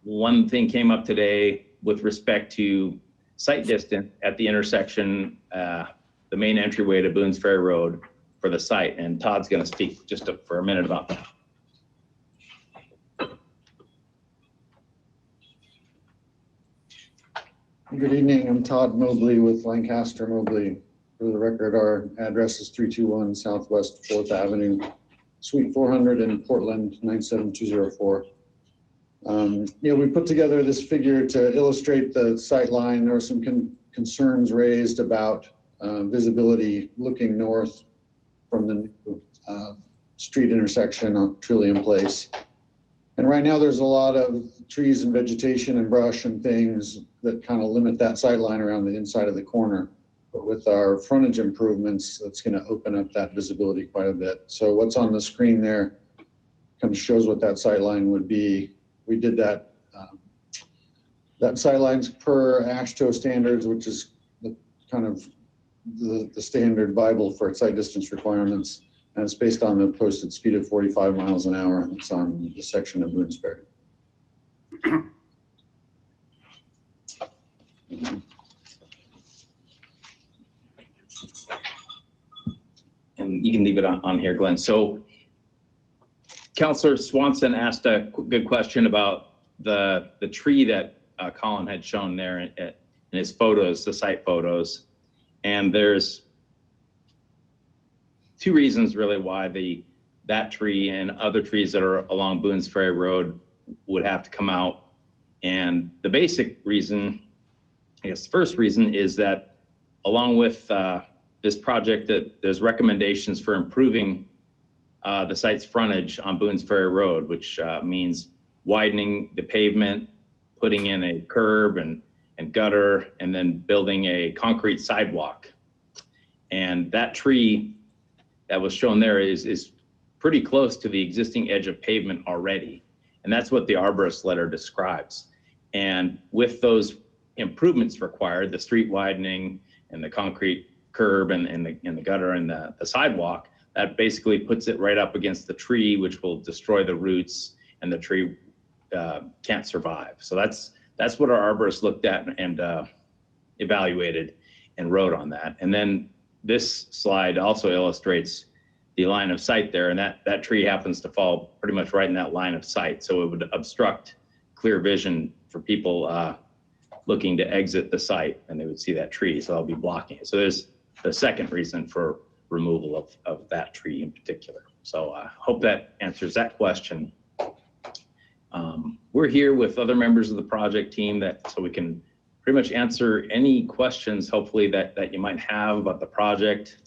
One thing came up today with respect to sight distance at the intersection, the main entryway to Boones Ferry Road for the site, and Todd's going to speak just for a minute about that. Good evening, I'm Todd Mobley with Lancaster Mobley. For the record, our address is 321 Southwest 4th Avenue, Suite 400 in Portland, 97204. We put together this figure to illustrate the sight line. There were some concerns raised about visibility looking north from the street intersection on Trillium Place. And right now there's a lot of trees and vegetation and brush and things that kind of limit that sight line around the inside of the corner. But with our frontage improvements, that's going to open up that visibility quite a bit. So what's on the screen there kind of shows what that sight line would be. We did that. That sight line's per AASHTO standards, which is the kind of the standard Bible for sight distance requirements. And it's based on the posted speed of 45 miles an hour. And it's on the section of Boones Ferry. And you can leave it on here, Glenn. So Councilor Swanson asked a good question about the tree that Colin had shown there in his photos, the site photos. And there's two reasons really why that tree and other trees that are along Boones Ferry Road would have to come out. And the basic reason, I guess the first reason, is that along with this project, that there's recommendations for improving the site's frontage on Boones Ferry Road, which means widening the pavement, putting in a curb and gutter, and then building a concrete sidewalk. And that tree that was shown there is pretty close to the existing edge of pavement already. And that's what the arborist letter describes. And with those improvements required, the street widening and the concrete curb and the gutter and the sidewalk, that basically puts it right up against the tree, which will destroy the roots, and the tree can't survive. So that's what our arborist looked at and evaluated and wrote on that. And then this slide also illustrates the line of sight there, and that tree happens to fall pretty much right in that line of sight. So it would obstruct clear vision for people looking to exit the site, and they would see that tree, so I'll be blocking it. So there's the second reason for removal of that tree in particular. So I hope that answers that question. We're here with other members of the project team so we can pretty much answer any questions, hopefully, that you might have about the project.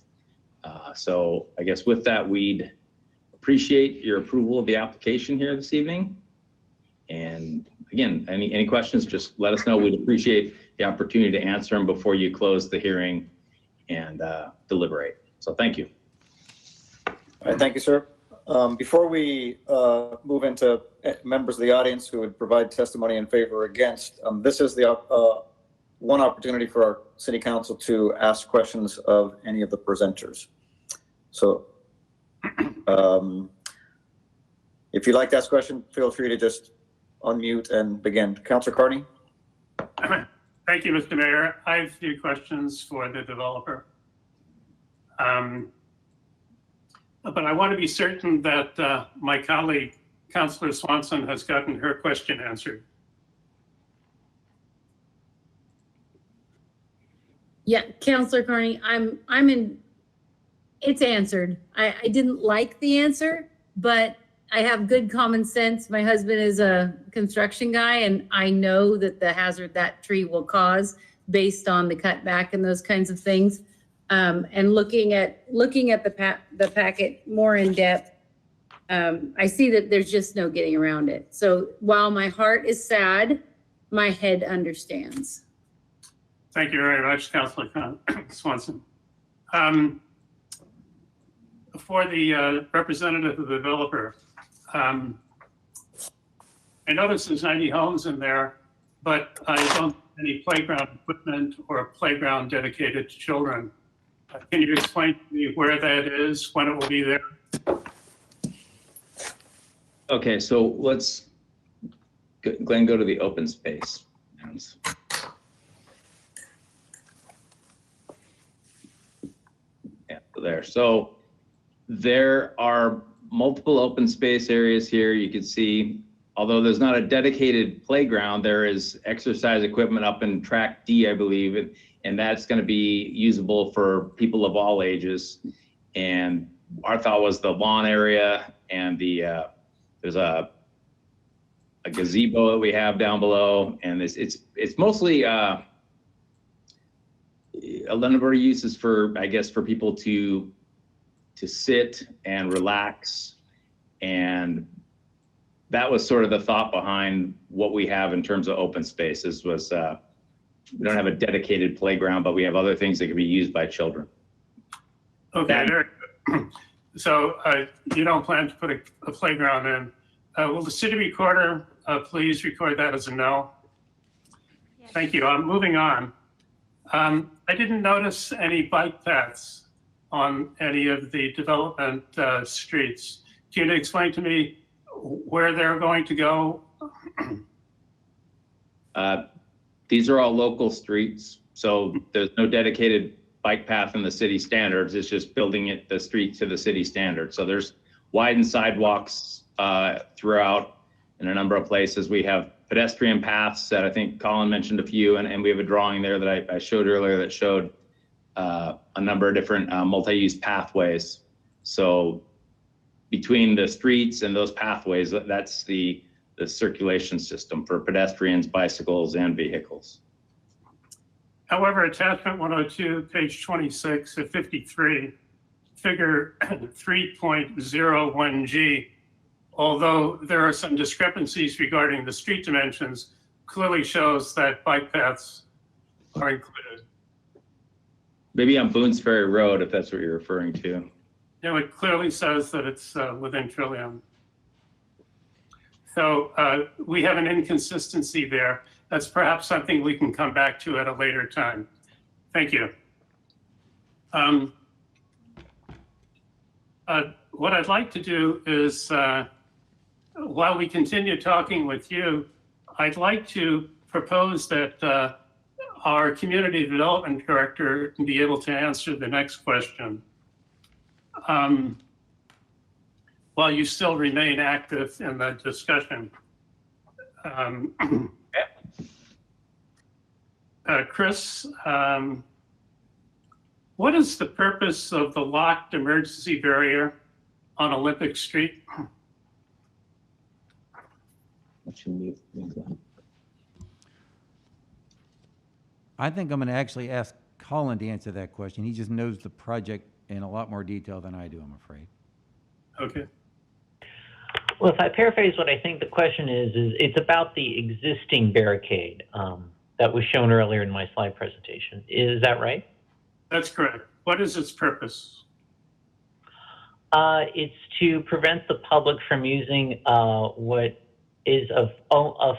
So I guess with that, we'd appreciate your approval of the application here this evening. And again, any questions, just let us know. We'd appreciate the opportunity to answer them before you close the hearing and deliberate. So thank you. All right, thank you, sir. Before we move into members of the audience who would provide testimony in favor or against, this is the one opportunity for our city council to ask questions of any of the presenters. So if you'd like to ask a question, feel free to just unmute and begin. Councilor Carney? Thank you, Mr. Mayor. I have a few questions for the developer. But I want to be certain that my colleague, Councilor Swanson, has gotten her question answered. Yeah, Counselor Carney, it's answered. I didn't like the answer, but I have good common sense. My husband is a construction guy, and I know that the hazard that tree will cause based on the cutback and those kinds of things. And looking at the packet more in depth, I see that there's just no getting around it. So while my heart is sad, my head understands. Thank you very much, Councilor Swanson. For the representative of the developer, I notice there's 90 homes in there, but I don't see any playground equipment or playground dedicated to children. Can you explain to me where that is, when it will be there? Okay, so let's, Glenn, go to the open space. Yeah, there. So there are multiple open space areas here. You can see, although there's not a dedicated playground, there is exercise equipment up in track D, I believe, and that's going to be usable for people of all ages. And our thought was the lawn area and the there's a gazebo that we have down below, and it's mostly a number of uses for, I guess, for people to sit and relax. And that was sort of the thought behind what we have in terms of open spaces was we don't have a dedicated playground, but we have other things that can be used by children. Okay, very good. So you don't plan to put a playground in. Will the city recorder please record that as a no? Yes. Thank you. I'm moving on. I didn't notice any bike paths on any of the development streets. Can you explain to me where they're going to go? These are all local streets, so there's no dedicated bike path in the city standards. It's just building the street to the city standards. So there's widened sidewalks throughout in a number of places. We have pedestrian paths that I think Colin mentioned a few, and we have a drawing there that I showed earlier that showed a number of different multi-use pathways. So between the streets and those pathways, that's the circulation system for pedestrians, bicycles, and vehicles. However, attachment 102, page 26 of 53, figure 3.01G, although there are some discrepancies regarding the street dimensions, clearly shows that bike paths are included. Maybe on Boone's Ferry Road, if that's what you're referring to. No, it clearly says that it's within Trillium. So we have an inconsistency there. That's perhaps something we can come back to at a later time. Thank you. What I'd like to do is, while we continue talking with you, I'd like to propose that our community development director be able to answer the next question. While you still remain active in the discussion. Chris, what is the purpose of the locked emergency barrier on Olympic Street? I think I'm going to actually ask Colin to answer that question. He just knows the project in a lot more detail than I do, I'm afraid. Okay. Well, if I paraphrase what I think the question is it's about the existing barricade that was shown earlier in my slide presentation. Is that right? That's correct. What is its purpose? It's to prevent the public from using what is a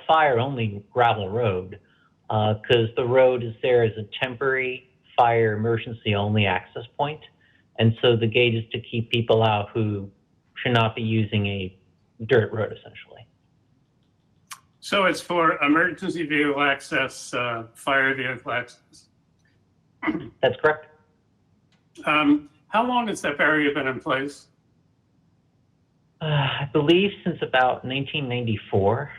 fire-only gravel road because the road is there as a temporary fire emergency only access point. And so the gate is to keep people out who should not be using a dirt road, essentially. So it's for emergency vehicle access, fire vehicle access. That's correct. How long has that barrier been in place? I believe since about 1994.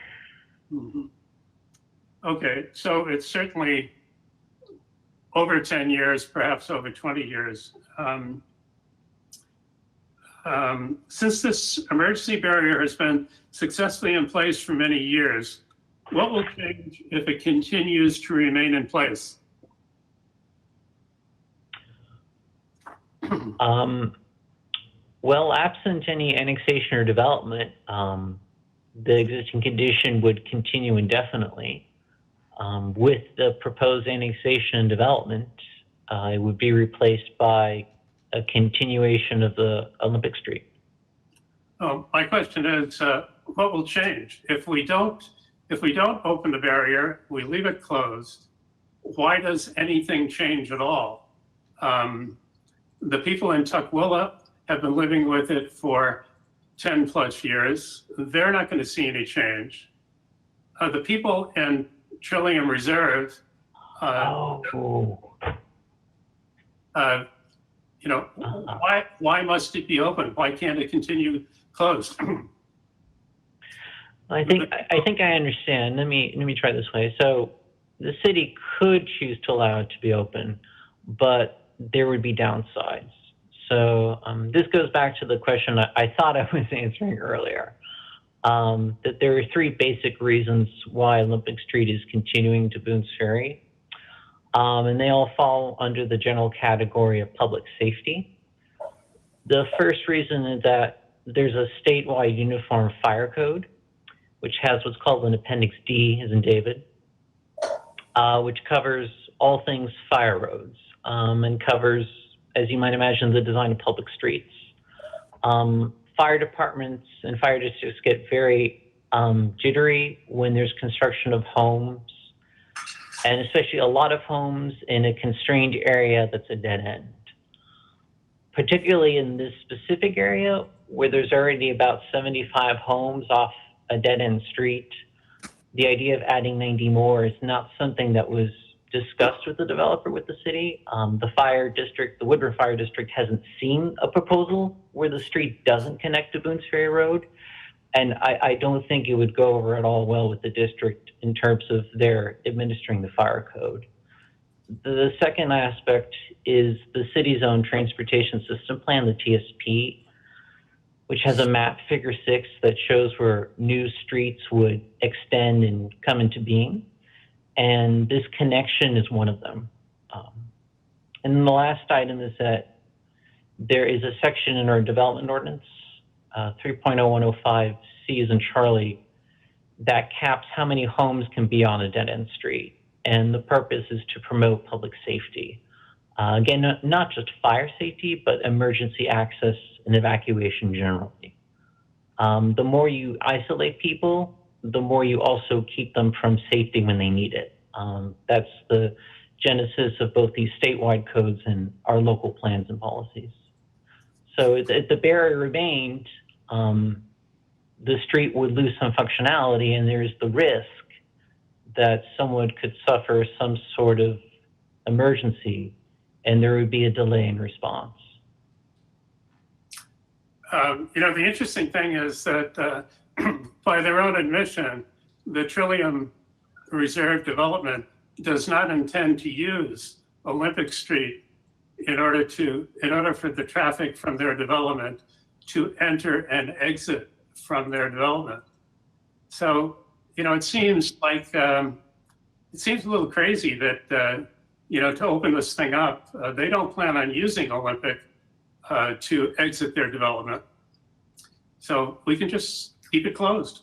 Mhm. Okay, so it's certainly over 10 years, perhaps over 20 years. Since this emergency barrier has been successfully in place for many years, what will change if it continues to remain in place? Well, absent any annexation or development, the existing condition would continue indefinitely. With the proposed annexation and development, it would be replaced by a continuation of the Olympic Street. Oh, my question is, what will change if we don't open the barrier, we leave it closed? Why does anything change at all? The people in Tukwila have been living with it for 10 plus years. They're not going to see any change. The people in Trillium Reserve, why must it be open? Why can't it continue closed? I think I understand. Let me try this way. So the city could choose to allow it to be open, but there would be downsides. So this goes back to the question I thought I was answering earlier, that there are three basic reasons why Olympic Street is continuing to Boone's Ferry. And they all fall under the general category of public safety. The first reason is that there's a statewide uniform fire code, which has what's called an Appendix D, as in David, which covers all things fire roads, and covers, as you might imagine, the design of public streets. Fire departments and fire districts get very jittery when there's construction of homes, and especially a lot of homes in a constrained area that's a dead end. Particularly in this specific area where there's already about 75 homes off a dead end street, the idea of adding 90 more is not something that was discussed with the developer, with the city. The fire district, the Woodruff Fire District, hasn't seen a proposal where the street doesn't connect to Boone's Ferry Road. And I don't think it would go over at all well with the district in terms of their administering the fire code. The second aspect is the city's own transportation system plan, the TSP, which has a map, figure 6, that shows where new streets would extend and come into being. And this connection is one of them. And then the last item is that there is a section in our development ordinance, 3.0105C as in Charlie, that caps how many homes can be on a dead-end street. And the purpose is to promote public safety. Again, not just fire safety, but emergency access and evacuation generally. The more you isolate people, the more you also keep them from safety when they need it. That's the genesis of both these statewide codes and our local plans and policies. So if the barrier remained, the street would lose some functionality, and there's the risk that someone could suffer some sort of emergency, and there would be a delay in response. The interesting thing is that by their own admission, the Trillium Reserve Development does not intend to use Olympic Street in order for the traffic from their development to enter and exit from their development. So, it seems like it seems a little crazy that to open this thing up, they don't plan on using Olympic to exit their development. So we can just keep it closed.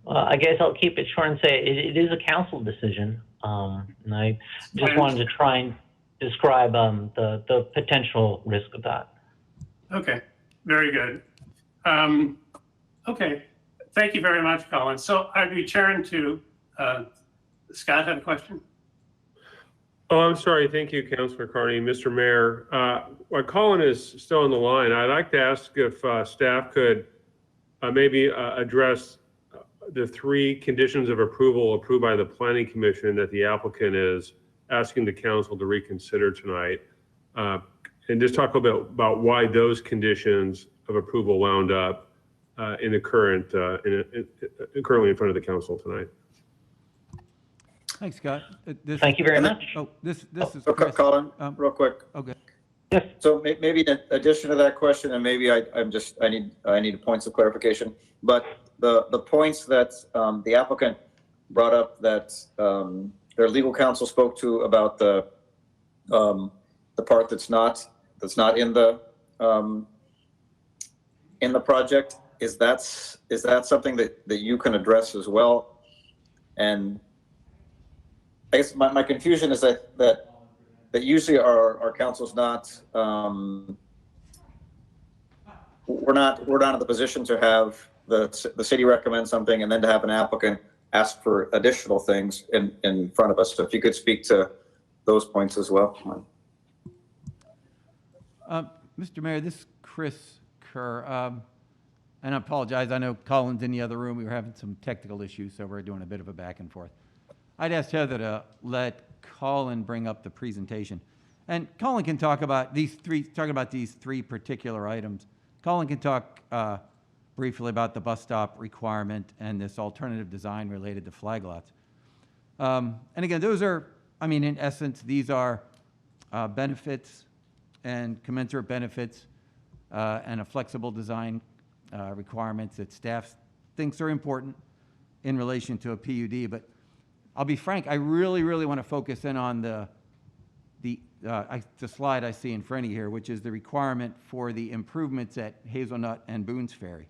Well, I guess I'll keep it short and say it is a council decision. And I just wanted to try and describe the potential risk of that. Okay, very good. Okay, Thank you very much, Colin. So I return to, Scott had a question? Oh, I'm sorry. Thank you, Councilor Carney. Mr. Mayor, while Colin is still on the line, I'd like to ask if staff could maybe address the 3 conditions of approval approved by the Planning Commission that the applicant is asking the council to reconsider tonight. And just talk a little bit about why those conditions of approval wound up in the current, currently in front of the council tonight. Thanks, Scott. Thank you very much. Oh, this is So, Chris. Colin, real quick. Okay. Yes. So maybe in addition to that question, and maybe I need points of clarification, but the points that the applicant brought up that their legal counsel spoke to about the part that's not in the project, is that something that you can address as well? And I guess my confusion is that usually our council's not, we're not in the position to have the city recommend something and then to have an applicant ask for additional things in front of us. So if you could speak to those points as well. Mr. Mayor, this is Chris Kerr. And I apologize, I know Colin's in the other room. We were having some technical issues, so we're doing a bit of a back and forth. I'd asked Heather to let Colin bring up the presentation. And Colin can talk about these 3 particular items. Colin can talk briefly about the bus stop requirement and this alternative design related to flag lots. And again, those are, I mean, in essence, these are benefits and commensurate benefits and a flexible design requirements that staff thinks are important in relation to a PUD. But I'll be frank, I really want to focus in on the slide I see in front of you here, which is the requirement for the improvements at Hazelnut and Boone's Ferry.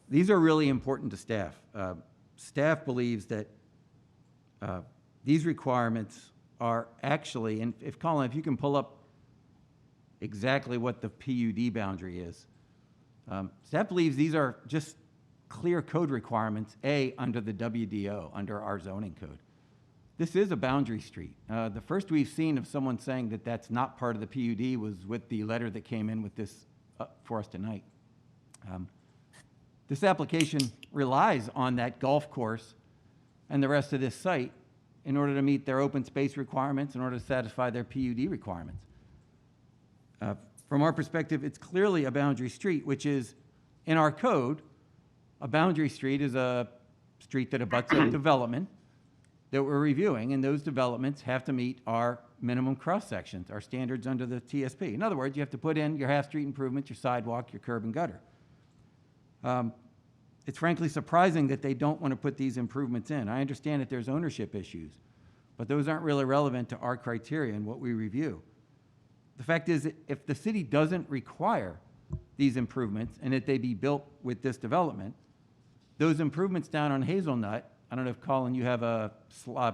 These are really important to staff. Staff believes that these requirements are actually, and if Colin, if you can pull up exactly what the PUD boundary is. Staff believes these are just clear code requirements, under the WDO, under our zoning code. This is a boundary street. The first we've seen of someone saying that that's not part of the PUD was with the letter that came in with this for us tonight. This application relies on that golf course and the rest of this site in order to meet their open space requirements, in order to satisfy their PUD requirements. From our perspective, it's clearly a boundary street, which is, in our code, a boundary street is a street that abuts a development that we're reviewing, and those developments have to meet our minimum cross sections, our standards under the TSP. In other words, you have to put in your half-street improvements, your sidewalk, your curb and gutter. It's frankly surprising that they don't want to put these improvements in. I understand that there's ownership issues, but those aren't really relevant to our criteria and what we review. The fact is that if the city doesn't require these improvements and that they be built with this development, those improvements down on Hazelnut, I don't know if, Colin, you have a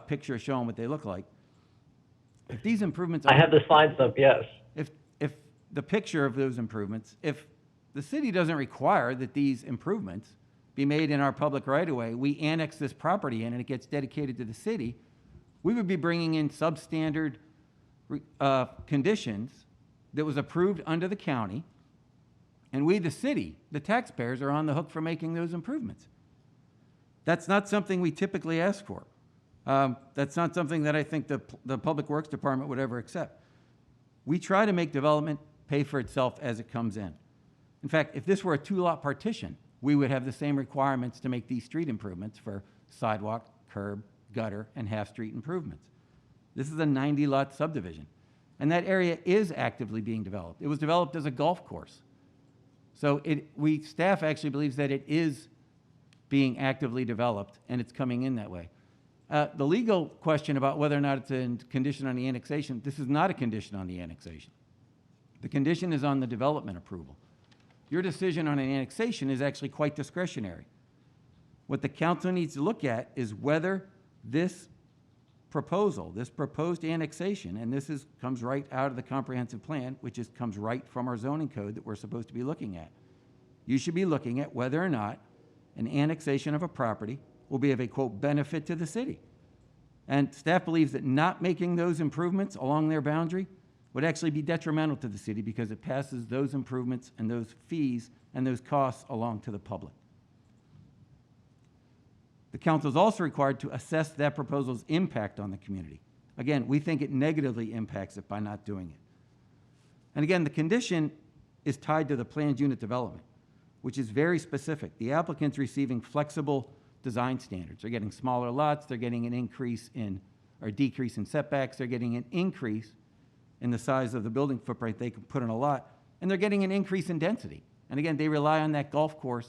picture showing what they look like. If these improvements I have the slides up, yes. If the picture of those improvements, if the city doesn't require that these improvements be made in our public right-of-way, we annex this property in and it gets dedicated to the city, we would be bringing in substandard conditions that was approved under the county, and we, the city, the taxpayers, are on the hook for making those improvements. That's not something we typically ask for. That's not something that I think the Public Works Department would ever accept. We try to make development pay for itself as it comes in. In fact, if this were a 2-lot partition, we would have the same requirements to make these street improvements for sidewalk, curb, gutter, and half-street improvements. This is a 90-lot subdivision, and that area is actively being developed. It was developed as a golf course. So staff actually believes that it is being actively developed, and it's coming in that way. The legal question about whether or not it's a condition on the annexation, this is not a condition on the annexation. The condition is on the development approval. Your decision on an annexation is actually quite discretionary. What the council needs to look at is whether this proposal, this proposed annexation, and this comes right out of the comprehensive plan, which comes right from our zoning code that we're supposed to be looking at. you should be looking at whether or not an annexation of a property will be of a, quote, benefit to the city. And staff believes that not making those improvements along their boundary would actually be detrimental to the city because it passes those improvements and those fees and those costs along to the public. The council is also required to assess that proposal's impact on the community. Again, we think it negatively impacts it by not doing it. And again, the condition is tied to the planned unit development, which is very specific. The applicant's receiving flexible design standards. They're getting smaller lots, they're getting an increase in, or decrease in setbacks, they're getting an increase in the size of the building footprint they can put in a lot, and they're getting an increase in density. And again, they rely on that golf course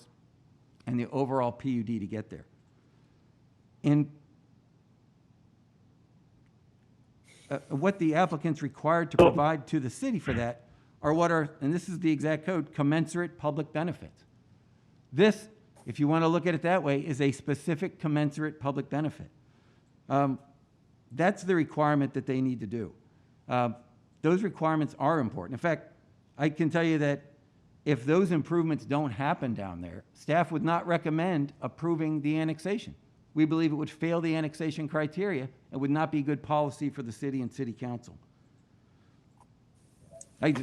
and the overall PUD to get there. What the applicant's required to provide to the city for that are what are, and this is the exact code, commensurate public benefits. This, if you want to look at it that way, is a specific commensurate public benefit. That's the requirement that they need to do. Those requirements are important. In fact, I can tell you that if those improvements don't happen down there, staff would not recommend approving the annexation. We believe it would fail the annexation criteria and would not be good policy for the city and city council. I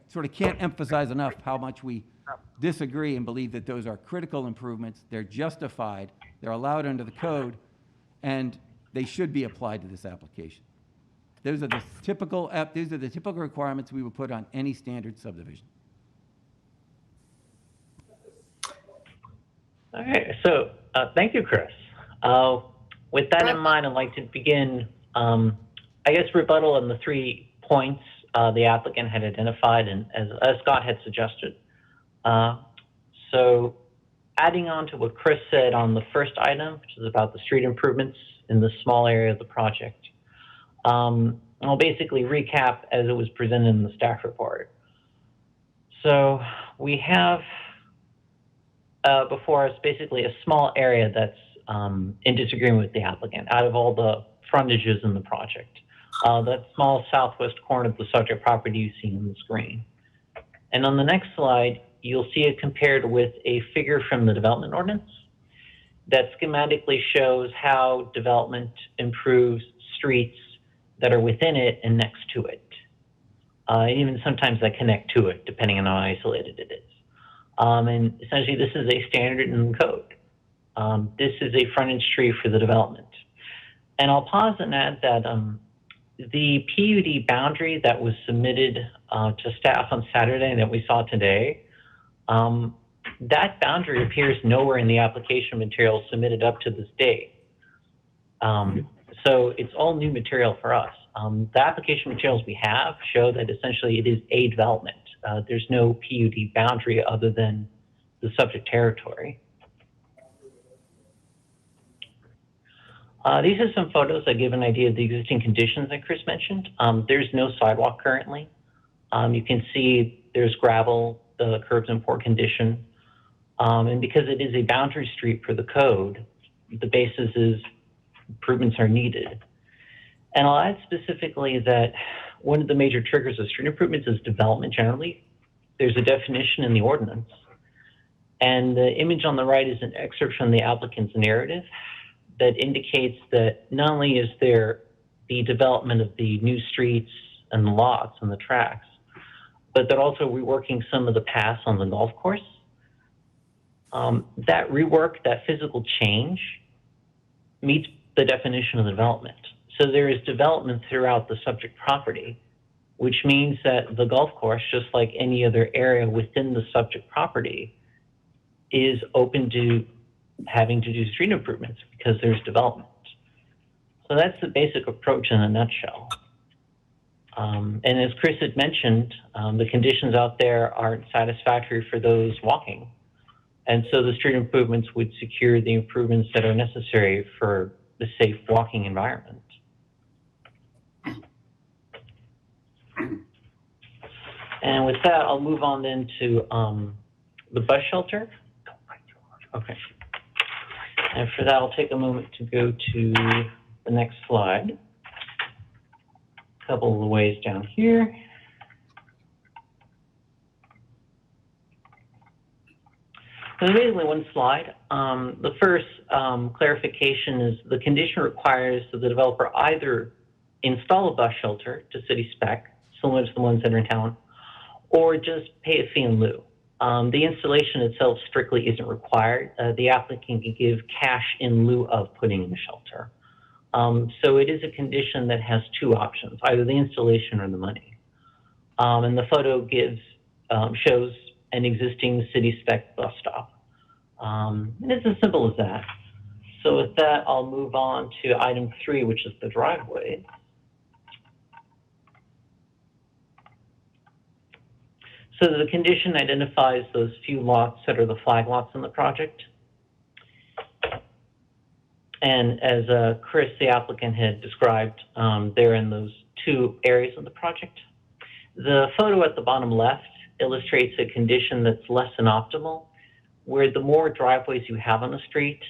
sort of can't emphasize enough how much we disagree and believe that those are critical improvements. They're justified, they're allowed under the code, and they should be applied to this application. Those are the typical requirements we would put on any standard subdivision. All right, so thank you, Chris. With that in mind, I'd like to begin, I guess, rebuttal on the 3 points the applicant had identified and as Scott had suggested. So adding on to what Chris said on the first item, which is about the street improvements in the small area of the project, I'll basically recap as it was presented in the staff report. So we have before us basically a small area that's in disagreement with the applicant out of all the frontages in the project. That small southwest corner of the subject property you see on the screen. And on the next slide, you'll see it compared with a figure from the development ordinance that schematically shows how development improves streets that are within it and next to it. And even sometimes that connect to it, depending on how isolated it is. And essentially, this is a standard in the code. This is a frontage street for the development. And I'll pause and add that the PUD boundary that was submitted to staff on Saturday and that we saw today, that boundary appears nowhere in the application material submitted up to this date. So it's all new material for us. The application materials we have show that essentially it is a development. There's no PUD boundary other than the subject territory. These are some photos that give an idea of the existing conditions that Chris mentioned. There's no sidewalk currently. You can see there's gravel, the curb's in poor condition. And because it is a boundary street for the code, the basis is improvements are needed. And I'll add specifically that one of the major triggers of street improvements is development generally. There's a definition in the ordinance. And the image on the right is an excerpt from the applicant's narrative that indicates that not only is there the development of the new streets and the lots and the tracks, but that also reworking some of the paths on the golf course. That rework, that physical change, meets the definition of development. So there is development throughout the subject property, which means that the golf course, just like any other area within the subject property, is open to having to do street improvements because there's development. So that's the basic approach in a nutshell. And as Chris had mentioned, the conditions out there aren't satisfactory for those walking. And so the street improvements would secure the improvements that are necessary for the safe walking environment. And with that, I'll move on then to the bus shelter. Okay. And for that, I'll take a moment to go to the next slide. A couple of the ways down here. So there's basically one slide. The first clarification is the condition requires that the developer either install a bus shelter to city spec, similar to the ones that are in town, or just pay a fee in lieu. The installation itself strictly isn't required. The applicant can give cash in lieu of putting in the shelter. So it is a condition that has two options, either the installation or the money. And the photo shows an existing city spec bus stop. And it's as simple as that. So with that, I'll move on to item 3, which is the driveway. So the condition identifies those few lots that are the flag lots in the project. And as Chris, the applicant, had described, they're in those 2 areas of the project. The photo at the bottom left illustrates a condition that's less than optimal, where the more driveways you have on the street,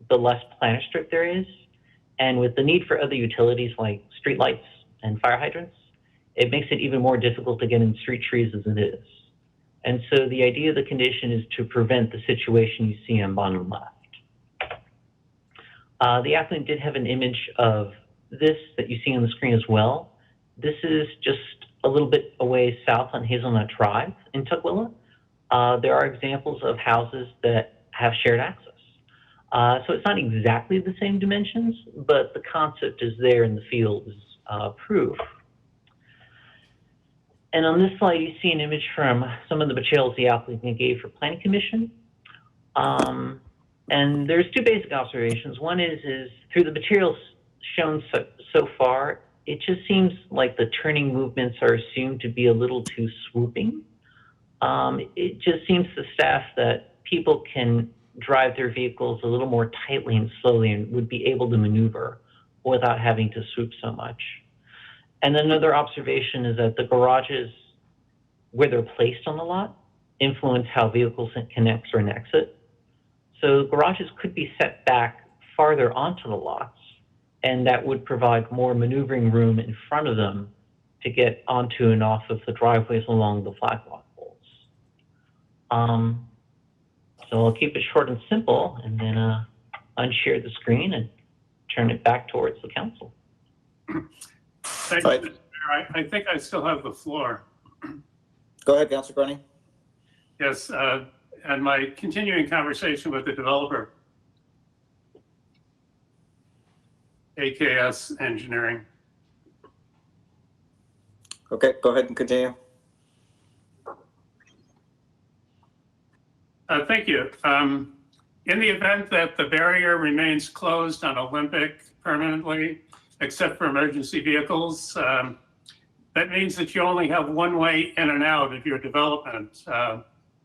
the less planter strip there is. And with the need for other utilities like streetlights and fire hydrants, it makes it even more difficult to get in street trees as it is. And so the idea of the condition is to prevent the situation you see on bottom left. The applicant did have an image of this that you see on the screen as well. This is just a little bit away south on Hazelnut Drive in Tukwila. There are examples of houses that have shared access. So it's not exactly the same dimensions, but the concept is there in the field is proof. And on this slide, you see an image from some of the materials the applicant gave for Planning Commission. And there's 2 basic observations. One is through the materials shown so far, it just seems like the turning movements are assumed to be a little too swooping. It just seems to staff that people can drive their vehicles a little more tightly and slowly and would be able to maneuver without having to swoop so much. And another observation is that the garages, where they're placed on the lot, influence how vehicles can enter and exit. So garages could be set back farther onto the lots, and that would provide more maneuvering room in front of them to get onto and off of the driveways along the flag lot poles. So I'll keep it short and simple, and then unshare the screen and turn it back towards the council. Thank you, Mr. Mayor. I think I still have the floor. Go ahead, Councilor Carney. Yes, and my continuing conversation with the developer, AKS Engineering. Okay, go ahead and continue. Thank you. In the event that the barrier remains closed on Olympic permanently, except for emergency vehicles, that means that you only have one way in and out of your development.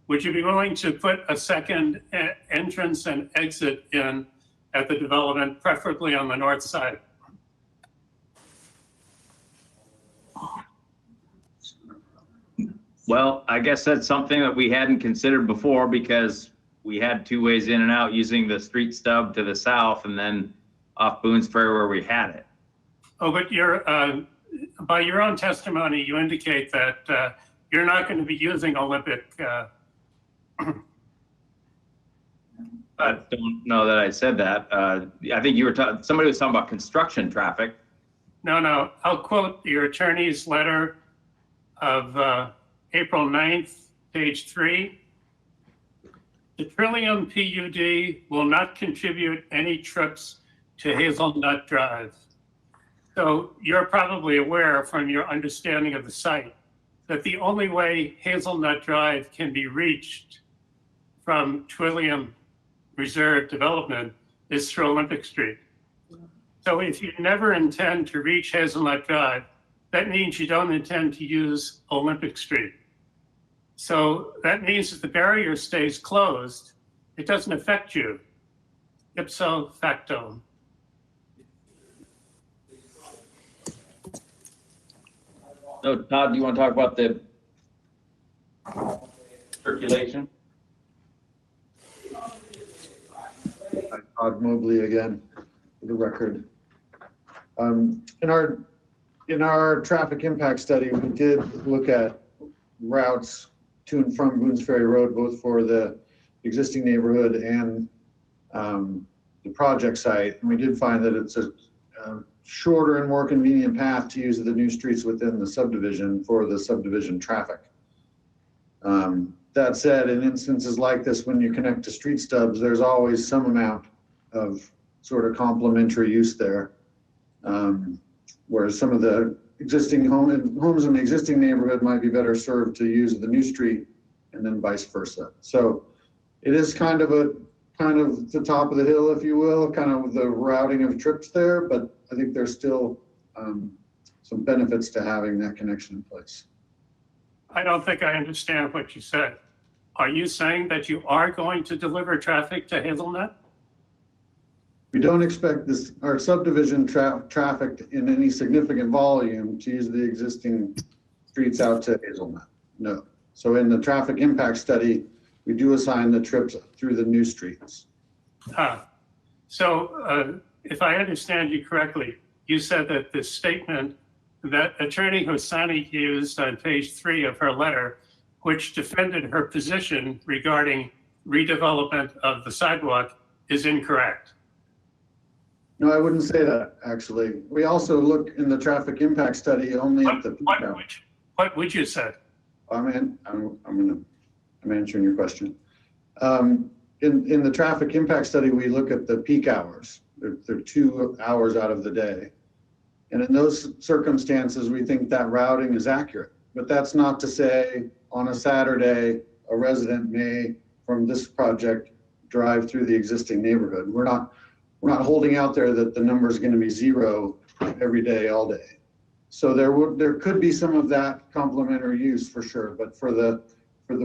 Would you be willing to put a second entrance and exit in at the development, preferably on the north side? Well, I guess that's something that we hadn't considered before because we had 2 ways in and out using the street stub to the south and then off Boone's Ferry where we had it. Oh, but by your own testimony, you indicate that you're not going to be using Olympic. I don't know that I said that. I think you were somebody was talking about construction traffic. No. I'll quote your attorney's letter of April 9th, page 3. The Trillium PUD will not contribute any trips to Hazelnut Drive. So you're probably aware from your understanding of the site that the only way Hazelnut Drive can be reached from Trillium Reserve Development is through Olympic Street. So if you never intend to reach Hazelnut Drive, that means you don't intend to use Olympic Street. So that means if the barrier stays closed, it doesn't affect you, ipso facto. So Todd, do you want to talk about the circulation? Todd Mobley again, for the record. In our traffic impact study, we did look at routes to and from Boone's Ferry Road, both for the existing neighborhood and the project site. And we did find that it's a shorter and more convenient path to use the new streets within the subdivision for the subdivision traffic. That said, in instances like this, when you connect to street stubs, there's always some amount of sort of complementary use there. Whereas some of the existing homes in the existing neighborhood might be better served to use the new street, and then vice versa. So it is kind of the top of the hill, if you will, kind of the routing of trips there, but I think there's still some benefits to having that connection in place. I don't think I understand what you said. Are you saying that you are going to deliver traffic to Hazelnut? We don't expect our subdivision traffic in any significant volume to use the existing streets out to Hazelnut. No. So in the traffic impact study, we do assign the trips through the new streets. So if I understand you correctly, you said that the statement that Attorney Hosani used on page 3 of her letter, which defended her position regarding redevelopment of the sidewalk, is incorrect. No, I wouldn't say that, actually. We also look in the traffic impact study only at the peak hours. What would you say? I'm answering your question. In the traffic impact study, we look at the peak hours. They're 2 hours out of the day. And in those circumstances, we think that routing is accurate. But that's not to say on a Saturday, a resident may, from this project, drive through the existing neighborhood. We're not holding out there that the number is going to be 0 every day, all day. So there could be some of that complementary use for sure, but for the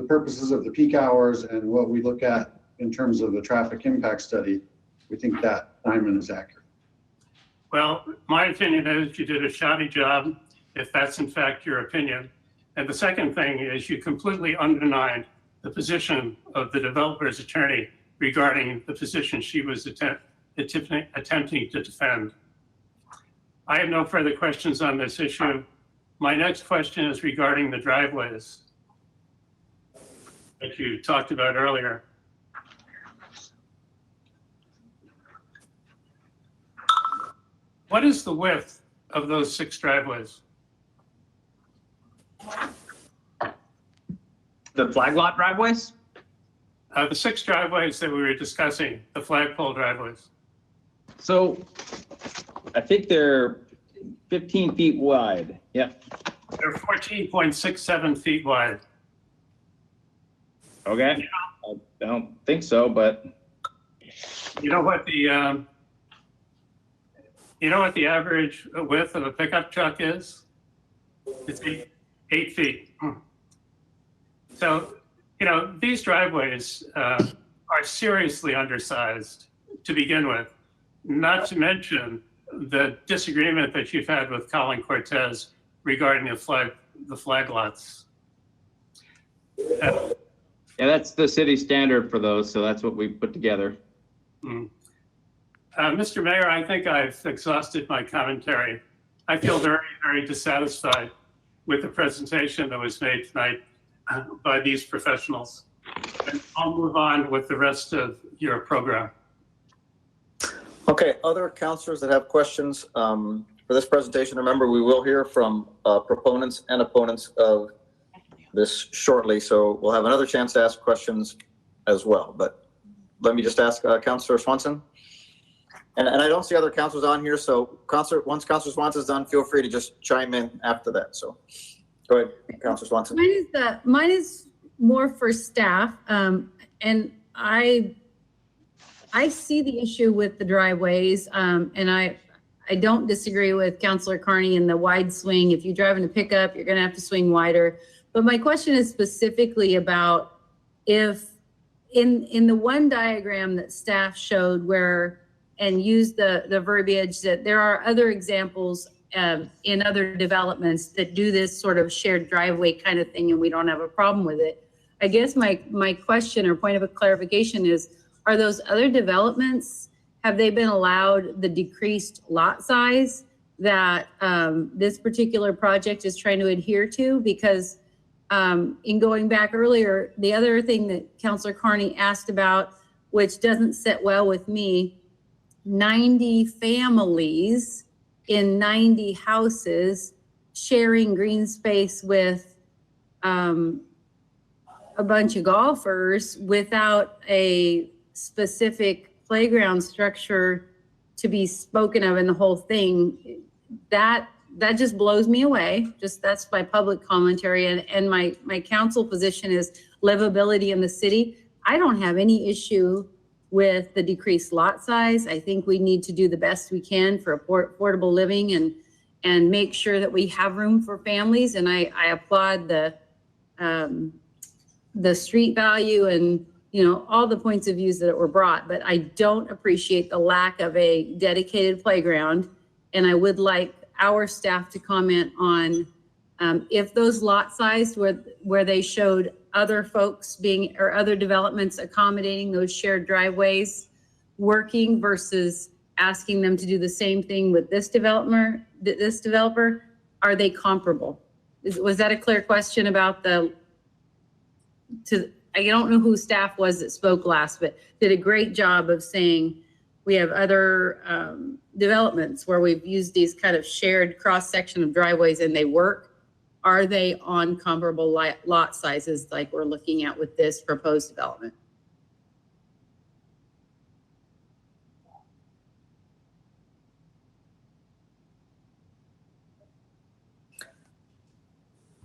purposes of the peak hours and what we look at in terms of the traffic impact study, we think that assignment is accurate. Well, my opinion is you did a shoddy job, if that's in fact your opinion. And the second thing is you completely undermined the position of the developer's attorney regarding the position she was attempting to defend. I have no further questions on this issue. My next question is regarding the driveways that you talked about earlier. What is the width of those 6 driveways? The flag lot driveways? The 6 driveways that we were discussing, the flagpole driveways. So I think they're 15 feet wide. Yep. They're 14.67 feet wide. Okay. I don't think so, but. You know what the average width of a pickup truck is? It's 8 feet. So, these driveways are seriously undersized to begin with, not to mention the disagreement that you've had with Colin Cortez regarding the flag lots. Yeah, that's the city standard for those, so that's what we put together. Mr. Mayor, I think I've exhausted my commentary. I feel very, very dissatisfied with the presentation that was made tonight by these professionals. And I'll move on with the rest of your program. Okay, other counselors that have questions for this presentation, remember we will hear from proponents and opponents of this shortly, so we'll have another chance to ask questions as well. But let me just ask Councilor Swanson. And I don't see other counselors on here, so once Councilor Swanson's done, feel free to just chime in after that. So go ahead, Councilor Swanson. Mine is more for staff, and I see the issue with the driveways, and I don't disagree with Councilor Carney in the wide swing. If you're driving a pickup, you're going to have to swing wider. But my question is specifically about if in the one diagram that staff showed where and used the verbiage that there are other examples in other developments that do this sort of shared driveway kind of thing, and we don't have a problem with it. I guess my question or point of a clarification is, are those other developments, have they been allowed the decreased lot size that this particular project is trying to adhere to? Because in going back earlier, the other thing that Councilor Carney asked about, which doesn't sit well with me, 90 families in 90 houses sharing green space with a bunch of golfers without a specific playground structure to be spoken of in the whole thing. That just blows me away. Just that's my public commentary, and my council position is livability in the city. I don't have any issue with the decreased lot size. I think we need to do the best we can for affordable living and make sure that we have room for families. And I applaud the street value and, you know, all the points of views that were brought, but I don't appreciate the lack of a dedicated playground. And I would like our staff to comment on if those lot size where they showed other folks being, or other developments accommodating those shared driveways working versus asking them to do the same thing with this developer, are they comparable? Was that a clear question about I don't know who staff was that spoke last, but did a great job of saying we have other developments where we've used these kind of shared cross-section of driveways and they work. Are they on comparable lot sizes like we're looking at with this proposed development?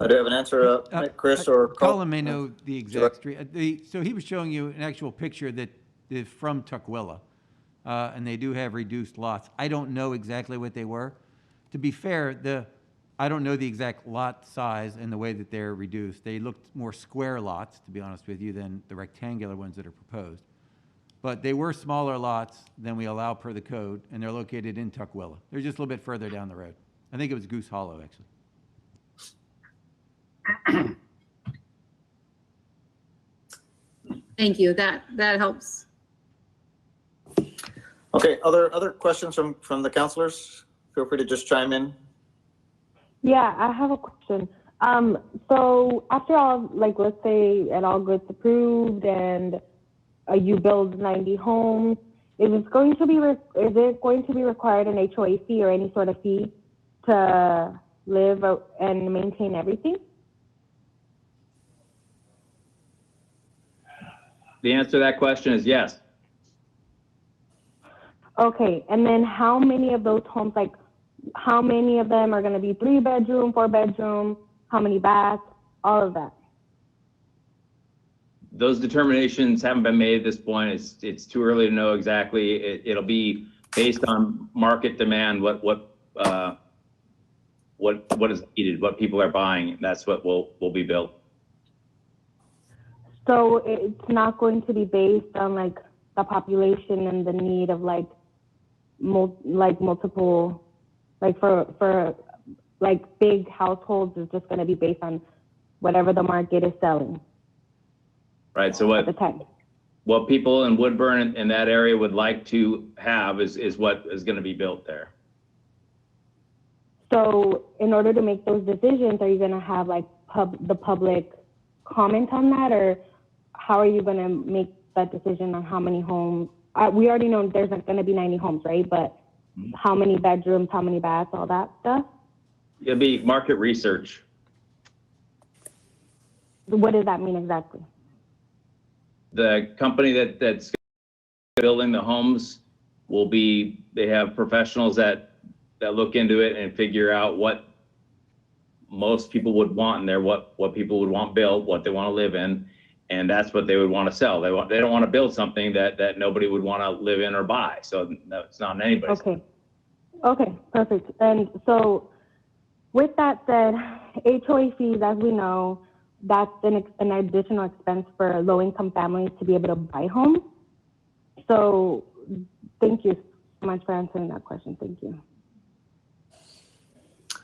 I do have an answer, Chris or Colin may know the exact street. So he was showing you an actual picture that is from Tukwila, and they do have reduced lots. I don't know exactly what they were. To be fair, I don't know the exact lot size and the way that they're reduced. They looked more square lots, to be honest with you, than the rectangular ones that are proposed. But they were smaller lots than we allow per the code, and they're located in Tukwila. They're just a little bit further down the road. I think it was Goose Hollow, actually. Thank you. That helps. Okay, other questions from the councilors? Feel free to just chime in. Yeah, I have a question. So after all, like, let's say it all gets approved and you build 90 homes, is it going to be required an HOA fee or any sort of fee to live and maintain everything? The answer to that question is yes. Okay, and then how many of those homes, like, how many of them are going to be 3-bedroom, 4-bedroom, how many baths, all of that? Those determinations haven't been made at this point. It's too early to know exactly. It'll be based on market demand, what is needed, what people are buying. That's what will be built. So it's not going to be based on like the population and the need of like multiple, like for like big households, is just going to be based on whatever the market is selling. Right. So what people in Woodburn in that area would like to have is what is going to be built there. So in order to make those decisions, are you going to have like the public comment on that, or how are you going to make that decision on how many homes? We already know there's going to be 90 homes, right? But how many bedrooms, how many baths, all that stuff? It'll be market research. What does that mean exactly? The company that's building the homes they have professionals that look into it and figure out what most people would want in there, what people would want built, what they want to live in, and that's what they would want to sell. They don't want to build something that nobody would want to live in or buy. So it's not anybody's. Okay, perfect. And so with that said, HOA fees, as we know, that's an additional expense for low-income families to be able to buy homes. So thank you so much for answering that question. Thank you.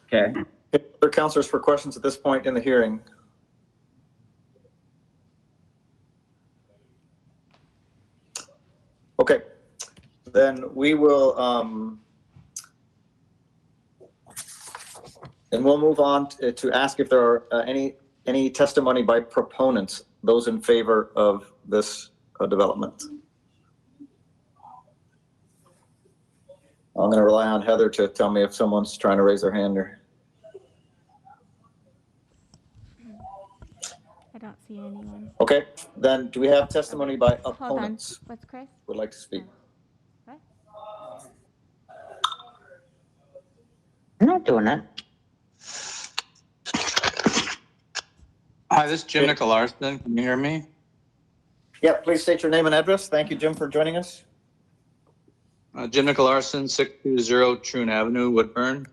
Okay. Other councilors for questions at this point in the hearing? Okay, then we will, and we'll move on to ask if there are any any testimony by proponents, those in favor of this development? I'm going to rely on Heather to tell me if someone's trying to raise their hand or. I don't see anyone. Okay, then do we have testimony by Hold on. opponents What's Chris? who would like to speak? What? I'm not doing it. Hi, this is Jim Nicolarsson. Can you hear me? Yeah, please state your name and address. Thank you, Jim, for joining us. Jim Nicolarsson, 620 Troon Avenue, Woodburn.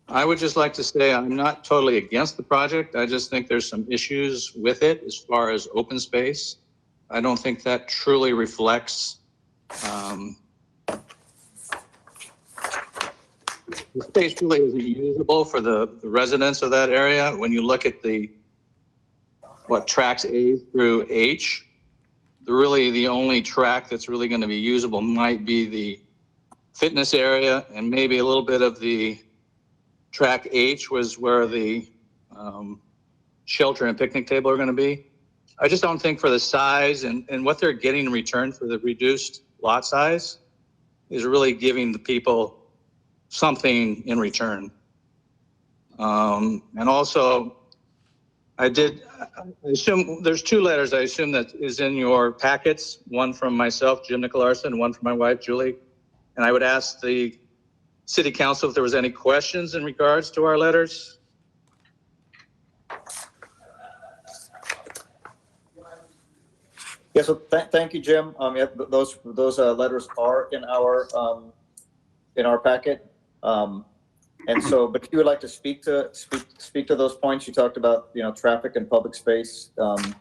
I would just like to say I'm not totally against the project. I just think there's some issues with it as far as open space. I don't think that truly reflects the space really isn't usable for the residents of that area. When you look at what tracks A through H, the only track that's really going to be usable might be the fitness area, and maybe a little bit of the track H was where the shelter and picnic table are going to be. I just don't think for the size and what they're getting in return for the reduced lot size is really giving the people something in return. And also, I assume there's two letters I assume that is in your packets, one from myself, Jim Nicolarsson, and one from my wife, Julie. And I would ask the City Council if there was any questions in regards to our letters. Yeah, so thank you, Jim. Yeah, those letters are in our packet. And so, but if you would like to speak to those points, you talked about, traffic and public space, and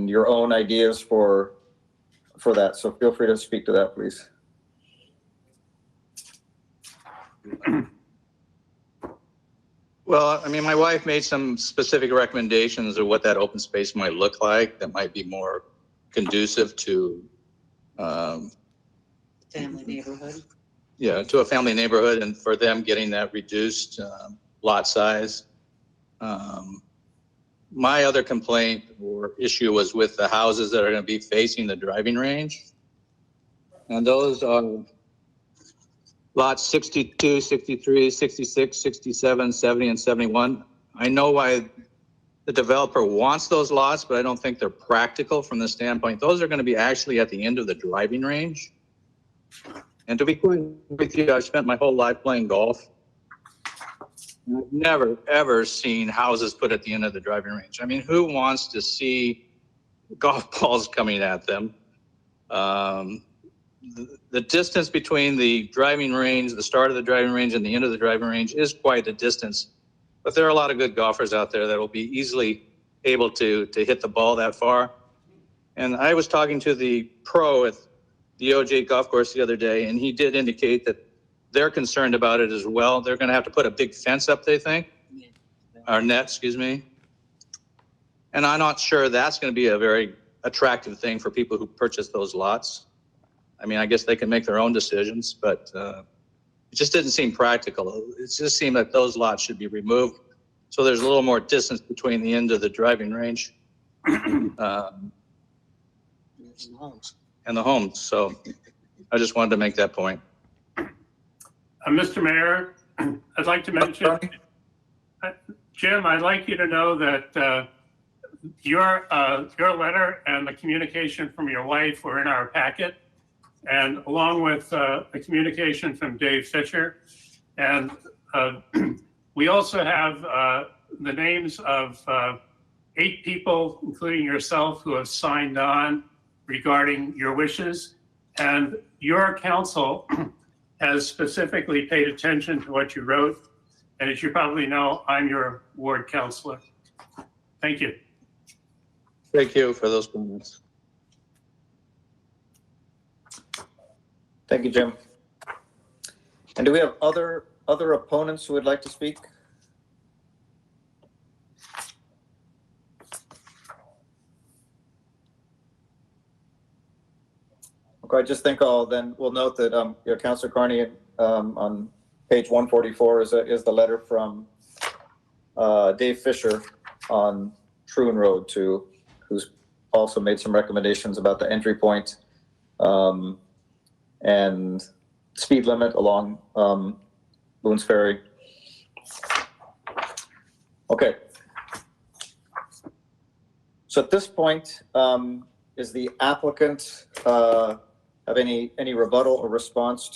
your own ideas for that. So feel free to speak to that, please. Well, I mean, my wife made some specific recommendations of what that open space might look like that might be more conducive to Family neighborhood. Yeah, to a family neighborhood, and for them getting that reduced lot size. My other complaint or issue was with the houses that are going to be facing the driving range. And those are lots 62, 63, 66, 67, 70, and 71. I know why the developer wants those lots, but I don't think they're practical from the standpoint. Those are going to be actually at the end of the driving range. And to be quite with you, I've spent my whole life playing golf. I've never, ever seen houses put at the end of the driving range. I mean, who wants to see golf balls coming at them? The distance between the driving range, the start of the driving range, and the end of the driving range is quite a distance. But there are a lot of good golfers out there that will be easily able to hit the ball that far. And I was talking to the pro at the OJ golf course the other day, and he did indicate that they're concerned about it as well. They're going to have to put a big fence up, they think, or net, excuse me. And I'm not sure that's going to be a very attractive thing for people who purchase those lots. I mean, I guess they can make their own decisions, but it just didn't seem practical. It just seemed that those lots should be removed. So there's a little more distance between the end of the driving range and the homes. So I just wanted to make that point. Mr. Mayor, I'd like to mention, Jim, I'd like you to know that your letter and the communication from your wife were in our packet, and along with the communication from Dave Fisher. And we also have the names of 8 people, including yourself, who have signed on regarding your wishes. And your council has specifically paid attention to what you wrote. And as you probably know, I'm your ward councilor. Thank you. Thank you for those comments. Thank you, Jim. And do we have other opponents who would like to speak? Okay, I just think we'll note that Councilor Carney on page 144 is the letter from Dave Fisher on Troon Road too, who's also made some recommendations about the entry point and speed limit along Boone's Ferry. Okay. So at this point, is the applicant have any rebuttal or response to